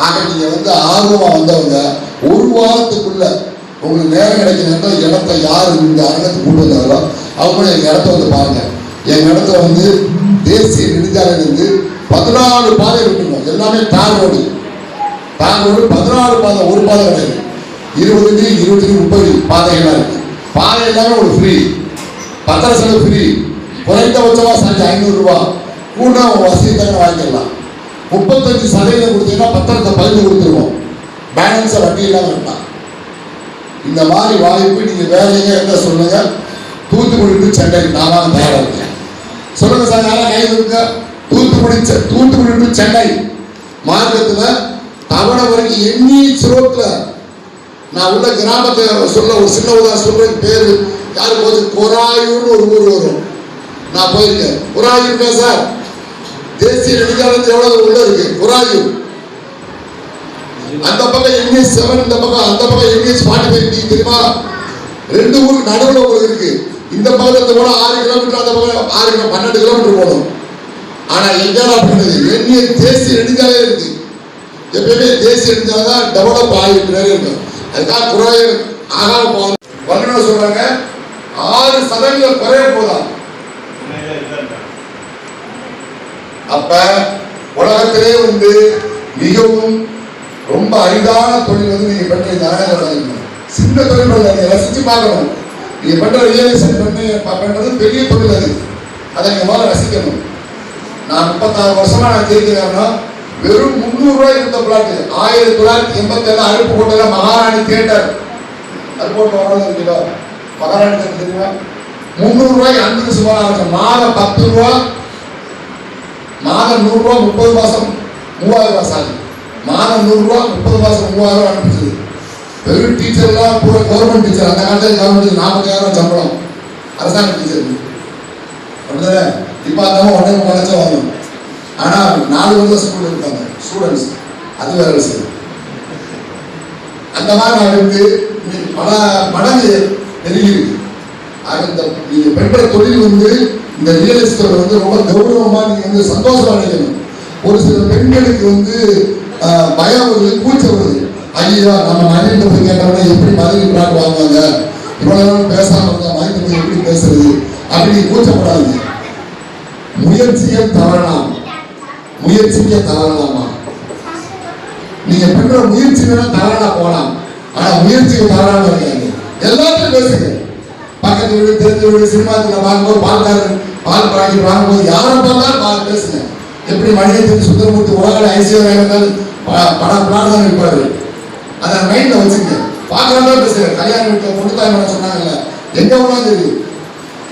ஆக நீங்கள் வந்து ஆர்வமாக வந்தவங்க ஒரு வாரத்துக்குள்ள உங்களுக்கு நேரம் கிடைக்கணும்னா இடத்த யார் இந்த அரங்கத்துக்கு கொண்டு வந்தாங்களோ அவங்க எங்கள் இடத்த வந்து பாருங்க. எங்கள் இடத்துல வந்து தேசிய நெடுஞ்சாலையிலிருந்து 14 பாதை இருக்கணும். எல்லாமே தார் ரோடு. தார் ரோடு 14 பாதை, ஒரு பாதை கிடையாது. 20, 20, 30 பாதைகளாக இருக்கு. பாதை எல்லாமே ஒரு ஃப்ரீ, பத்திர செலவு ஃப்ரீ. குறைந்தபட்சமாக சார்ஜ் 500 ரூபா. கூட வசதி தங்க வாங்கிக்கலாம். 35% கொடுத்தீங்கன்னா பத்திரத்தை பதிவு கொடுத்துருவோம். பேலன்ஸை வட்டி இல்லாமல் இருக்கலாம். இந்த மாதிரி வாய்ப்பு நீங்கள் வேற எங்கே என்ன சொல்லுங்க. தூத்துக்குடி டு சென்னை நான் தயாராக இருக்கேன். சொல்லுங்க சார், யாரும் கை கொடுங்க. தூத்துக்குடி டு சென்னை மார்க்கத்தில் தவணை வரைக்கும் எண்ணீச் ரோட்டில் நான் உள்ள கிராமத்தை சொல்ல ஒரு சின்ன உதாரணம் சொல்றேன். பேர் யாருக்கு போது கொராயூர்னு ஒரு ஊர் வரும். நான் போயிருக்கேன். கொராயூர் சார் தேசிய நெடுஞ்சாலையில் எவ்வளவு உள்ள இருக்கு கொராயூர். அந்த பக்கம் NH 7, இந்த பக்கம் அந்த பக்கம் NH 45 தெரியுமா? 2 ஊருக்கு நடுவில் ஒரு இருக்கு. இந்த பக்கத்துல கூட 6 கிலோமீட்டர், அந்த பக்கம் 12 கிலோமீட்டர் போகணும். ஆனா எங்கடா பண்ணுது, NH தேசிய நெடுஞ்சாலை இருக்கு. எப்பயுமே தேசிய நெடுஞ்சாலை தான் டெவலப் ஆகிட்டு இருக்கும். அதுக்காக குறைய ஆகாம போகணும். வல்லுநர் சொல்றாங்க 6% குறைய போதான். அப்ப உலகத்திலே வந்து மிகவும் ரொம்ப அரிதான தொழில் வந்து நீங்க பெற்ற இந்த அரங்கம். சின்ன தொழில் நீங்க ரசிச்சு பார்க்கணும். நீங்க பெற்ற ரியல் எஸ்டேட் பண்றது பெரிய தொழில். அதை நீங்க முதல்ல ரசிக்கணும். நான் 36 வருஷமா நான் ஜெயிக்கிறேன்னா வெறும் 300 ரூபாய் இருந்த பிளாட் 1987 அருப்புக்கோட்டையில மகாராணி தியேட்டர், அருப்புக்கோட்டை வரல மகாராணி தியேட்டர் தெரியுமா? 300 ரூபாய் 5 சுமார் மாதம் 10 ரூபா, மாதம் 100 ரூபா, 30 மாசம் 3000 ரூபாய் சாலரி. மாதம் 100 ரூபா, 30 மாசம் 3000 ரூபாய் அனுப்பிச்சது. வெறும் டீச்சர்லாம் பூரா கவர்மெண்ட் டீச்சர். அந்த காலத்தில் கவர்மெண்ட் 40,000 சம்பளம் அரசாங்க டீச்சர். அப்படிதானே? இப்போ அந்த 1.5 லட்சம் வாங்கணும். ஆனால் 4 வருஷம் ஸ்கூலில் இருக்காங்க ஸ்டூடெண்ட்ஸ். அது வேற விஷயம். அந்த மாதிரி நான் வந்து பல மடங்கு நெருங்கி இருக்கு. ஆக இந்த நீங்கள் பெற்ற தொழில் வந்து இந்த ரியல் எஸ்டேட் வந்து ரொம்ப கௌரவமா நீங்க வந்து சந்தோஷமா நினைக்கணும். ஒரு சில பெண்களுக்கு வந்து பயம் வருது, கூச்சம் வருது. ஐயா நம்ம மதியிட்ட போய் கேட்டோம்னா எப்படி மதுரை பிளாட் வாங்குவாங்க, இவ்வளவு நேரம் பேசாம இருந்தா மதியிட்ட போய் எப்படி பேசுறது அப்படி கூச்சப்படாது. முயற்சியை தவறலாம், முயற்சிக்க தவறலாமா? நீங்க பண்ற முயற்சி வேணா தவறா போகலாம், ஆனா முயற்சிக்கு தவறாம இருக்காங்க. எல்லாத்தையும் பேசுங்க. பக்கத்து வீடு, தெரிஞ்ச வீடு, சினிமாத்துல பார்க்கும்போது பால் பாக்கெட் வாங்கும்போது யாரை பார்த்தாலும் பேசுங்க. எப்படி மணியத்தின் சுந்தரமூர்த்தி உலக ஐசியர்கள் படம் பிளான் தான் இருப்பாரு, அதை மைண்ட்ல வச்சுங்க. பார்க்கறதா பேசுங்க. கல்யாண வீட்டில் பொண்ணு சொன்னாங்கல்ல, எங்க வேணா சரி,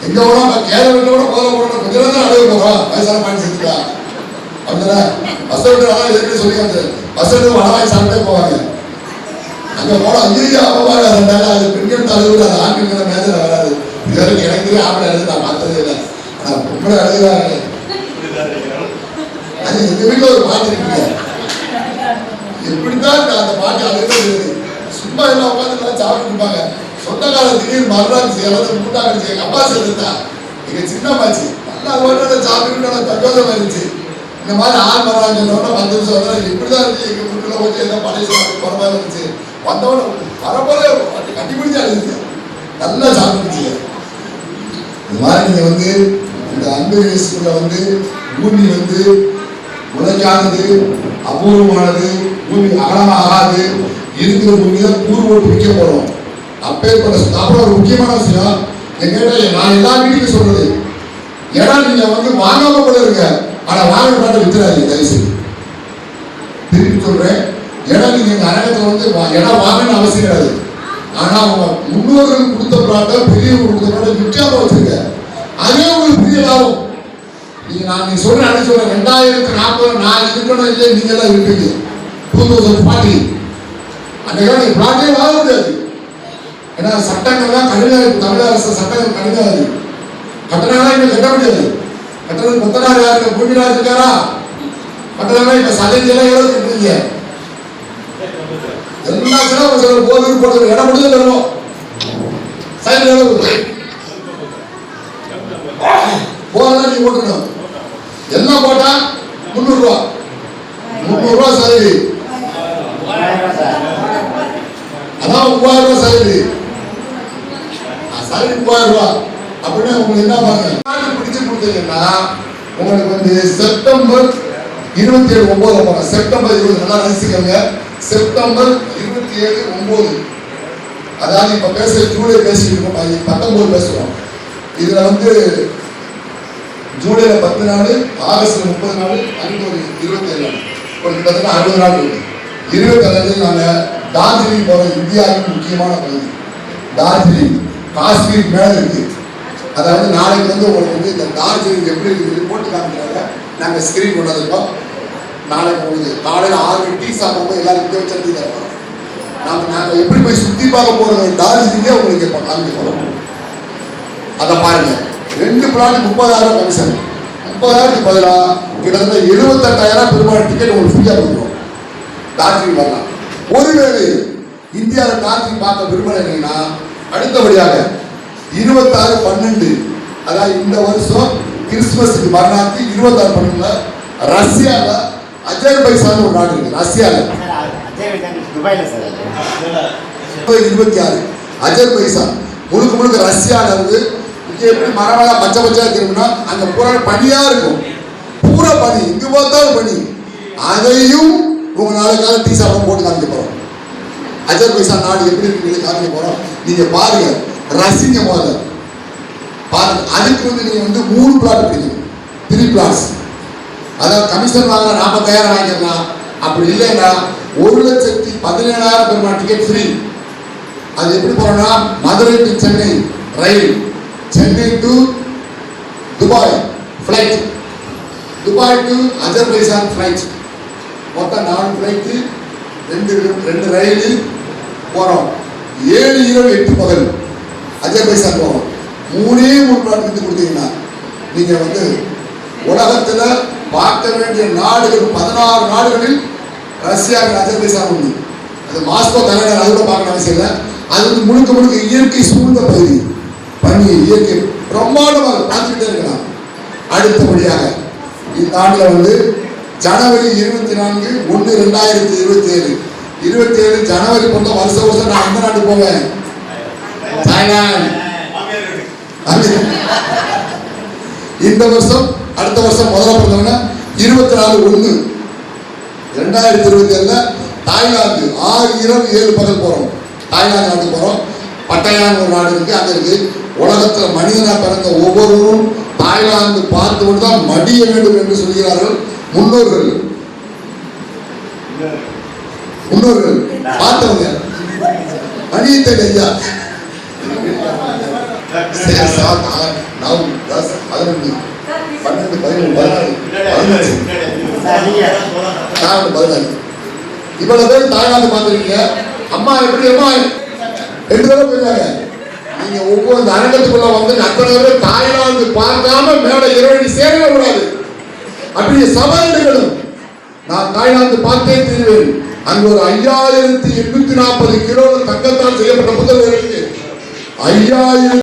எங்க வேணா கேரள வீட்டில் கூட போத போடணும், கொஞ்ச நேரம் தான் அழுக போகிறோம், வயசான பாண்டி செஞ்சுக்கா அப்படின்னா பஸ் விட்டு எதுக்கு சொல்லி வந்து பஸ் விட்டு வடவாய் சாப்பிட்டே போவாங்க. அங்க போன ஐயா அப்பாவாங்க ரெண்டாயிரம் அது பெண்கள் தலைவர், அது ஆண்கள் மேஜர் வராது. இது வரைக்கும் எனக்கு ஆம்பளை எழுது நான் பார்த்ததே இல்லை, ஆனால் பொம்பளை அழுகிறாங்க. அது எங்க வீட்டில் ஒரு பாட்டு இருக்குங்க, எப்படிதான் அந்த பாட்டு அழுகிறது. சும்மா எல்லாம் உட்காந்து சாப்பிட்டு இருப்பாங்க. சொந்தக்கார திடீர்னு மறுநாள் எல்லாத்தையும் கூட்டாங்க. எங்க அப்பா சேர்ந்துட்டா எங்க சின்னம்மாச்சு நல்லா ஓட்ட சாப்பிட்டு சந்தோஷமா இருந்துச்சு. இந்த மாதிரி ஆள் வராங்க 10 நிமிஷம் வந்தா இப்படிதான் இருந்துச்சு. எங்க வீட்டுல வச்சு ஏதோ பழைய போற மாதிரி இருந்துச்சு. வந்தவன வரப்போல கட்டிப்பிடிச்சு அழுதுச்சு, நல்லா சாப்பிட்டுச்சு. இந்த மாதிரி நீங்க வந்து இந்த அன்பு ஸ்கூல்ல வந்து பூமி வந்து உழைக்காதது, அபூர்வமானது, பூமி அகலமாகாது, இருக்கிற பூமி தான் கூறு ஓட்டு விற்க போறோம். அப்பேற்பட்ட அப்புறம் ஒரு முக்கியமான விஷயம் எங்கிட்ட நான் எல்லா வீட்டுக்கும் சொல்றது, இடம் நீங்க வந்து வாங்காம கூட இருங்க, ஆனா வாங்க பாட்டு வித்துறாதீங்க தயவுசெய்து. திருப்பி சொல்றேன், இடம் நீங்க எங்க அரங்கத்துல வந்து இடம் வாங்கணும்னு அவசியம் கிடையாது, ஆனா அவங்க முன்னோர்கள் கொடுத்த பிளாட்டை பெரியவங்க கொடுத்த பிளாட்டை விற்காம வச்சிருக்க, அதே உங்களுக்கு பெரிய லாபம். நீங்க சொல்ற சொல்றேன் 2040 நான் இருக்கணும் இல்லை, நீங்க எல்லாம் இருப்பீங்க 2040 அந்த நீங்க பிளாட்டே வாங்க முடியாது. ஏன்னா சட்டங்கள்லாம் கடுமையாக இருக்கு, தமிழக அரசு சட்டங்கள் கடுமையாக இருக்கு. கட்டணங்கள்லாம் இங்க கட்ட முடியாது. கட்டணம் கொத்தனார் யாருக்கு பூமிராஜ் இருக்காரா? கட்டணம் இப்ப சதைக்கெல்லாம் எவ்வளவு கட்டுறீங்க? எல்லா செலவு போது போட்டு இடம் முடிஞ்சு தருவோம். சைடு எவ்வளவு போதான் நீங்க போட்டுக்கணும். எல்லாம் போட்டா 300 ரூபா, 300 ரூபா சைடு, அதான் 3000 ரூபா சைடு, சைடு 3000 ரூபா. அப்படின்னா உங்களுக்கு என்ன பாருங்க பிடிச்சு கொடுத்தீங்கன்னா உங்களுக்கு வந்து செப்டம்பர் 27/9 போறோம். செப்டம்பர் 20 நல்லா ரசிக்கங்க. செப்டம்பர் 27/9, அதாவது இப்ப பேச ஜூலை பேசிட்டு இருக்கோம், 19 பேசுறோம். இதுல வந்து ஜூலைல 10 நாள், ஆகஸ்ட்ல 30 நாள், அன்னைக்கு 27 நாள், ஒரு கிட்டத்தட்ட 60 நாள் இருக்கு. 27 நாங்க டார்ஜிலிங் போறோம். இந்தியாவின் முக்கியமான பகுதி டார்ஜிலிங், காஷ்மீர் மேல இருக்கு. அதாவது நாளைக்கு வந்து உங்களுக்கு வந்து இந்த டார்ஜிலிங் எப்படி இருக்குது போட்டு காமிக்கிறாங்க. நாங்கள் ஸ்கிரீன் கொண்டு வந்திருக்கோம். நாளைக்கு உங்களுக்கு காலையில் 6 மணி டீ சாப்பிடும்போது எல்லாரும் இங்கே வச்சு டீ தரப்போம். நாங்கள் எப்படி போய் சுற்றி பார்க்க போகிறது டார்ஜிலிங்கே உங்களுக்கு இப்போ காமிக்க போகிறோம். அதை பாருங்க. 2 பிளாட் 30,000 கமிஷன், 30,000க்கு பதிலாக கிட்டத்தட்ட 78,000 பெருமாள் டிக்கெட் உங்களுக்கு ஃப்ரீயாக கொடுக்குறோம். டார்ஜிலிங் வரலாம். ஒருவேளை இந்தியாவில் டார்ஜிலிங் பார்க்க விரும்பலைன்னா அடுத்தபடியாக 26/12, அதாவது இந்த வருஷம் கிறிஸ்துமஸுக்கு மறுநாள் 26/12 ரஷ்யாவில் அஜர்பைசான் ஒரு நாடு இருக்கு. ரஷ்யாவில் 26 அஜர்பைசான் முழுக்க முழுக்க ரஷ்யாவில் இருந்து இங்கே எப்படி மரமெல்லாம் பச்சை பச்சையாக திரும்பினா அங்கே பூரா பனியாக இருக்கும், பூரா பனி, இங்கே பார்த்தாலும் பனி. அதையும் உங்க நாளைக்கால டீ சாப்பிட போட்டு காமிக்க போறோம். அஜர்பைசான் நாடு எப்படி இருக்கு காமிக்க போறோம். நீங்க பாருங்க, ரசிங்க போத பாருங்க. அதுக்கு வந்து நீங்க வந்து 3 பிளாட் பிடிக்கணும், 3 பிளாட்ஸ். அதாவது கமிஷன் வாங்க 40,000 வாங்கிடலாம். அப்படி இல்லைன்னா 1,17,000 பெருமாள் டிக்கெட் ஃப்ரீ. அது எப்படி போறோம்னா Madurai to Chennai rail, Chennai to Dubai flight, Dubai to Azerbaijan flight, மொத்தம் 4 ஃபிளைட்டு, 2 ரயில் போறோம். 7 இரவு 8 பகல் அஜர்பைசான் போறோம். 3 பிளாட் எடுத்து கொடுத்தீங்கன்னா நீங்க வந்து உலகத்துல பார்க்க வேண்டிய நாடுகள் 16 நாடுகளில் ரஷ்யாவில் அஜர்பைசான் உண்டு. அது மாஸ்கோ தலைநகர், அது கூட பார்க்க அவசியம் இல்லை. அது வந்து முழுக்க முழுக்க இயற்கை சூழ்ந்த பகுதி, பனி, இயற்கை பிரம்மாண்டமாக பார்த்துக்கிட்டே இருக்கலாம். அடுத்தபடியாக இந்த ஆண்டுல வந்து ஜனவரி 24/1/2027 ஜனவரி பொறுத்த வருஷம் நான் எந்த நாட்டு போவேன்? தாய்லாந்து. இந்த வருஷம் அடுத்த வருஷம் முதல்ல பிறந்தவங்க 24/1/2027 தாய்லாந்து 6 இரவு 7 பகல் போறோம். தாய்லாந்து நாட்டுக்கு போறோம். பட்டாயான்னு ஒரு நாடு இருக்கு, அங்க இருக்கு. உலகத்துல மனிதனா பிறந்த ஒவ்வொருவரும் தாய்லாந்து பார்த்துவிட்டு தான் மடிய வேண்டும் என்று சொல்கிறார்கள் முன்னோர்கள். பார்த்தவங்க மடியத்தை ஐயா 11 இவ்வளவு பேர் தாய்லாந்து பார்த்துருக்கீங்க. அம்மா எப்படி அம்மா 2 தடவை போயிருக்காங்க. நீங்க ஒவ்வொரு அரங்கத்துக்குள்ள வந்து அத்தனை பேர் தாய்லாந்து பார்க்காம மேல இரவடி சேரவே கூடாது. அப்படி சவால் எடுக்கணும். நான் தாய்லாந்து பார்த்தே தீர்வேன். அங்க ஒரு 5840 கிலோ தங்கத்தால் செய்யப்பட்ட புத்தகம் இருக்கு. 5000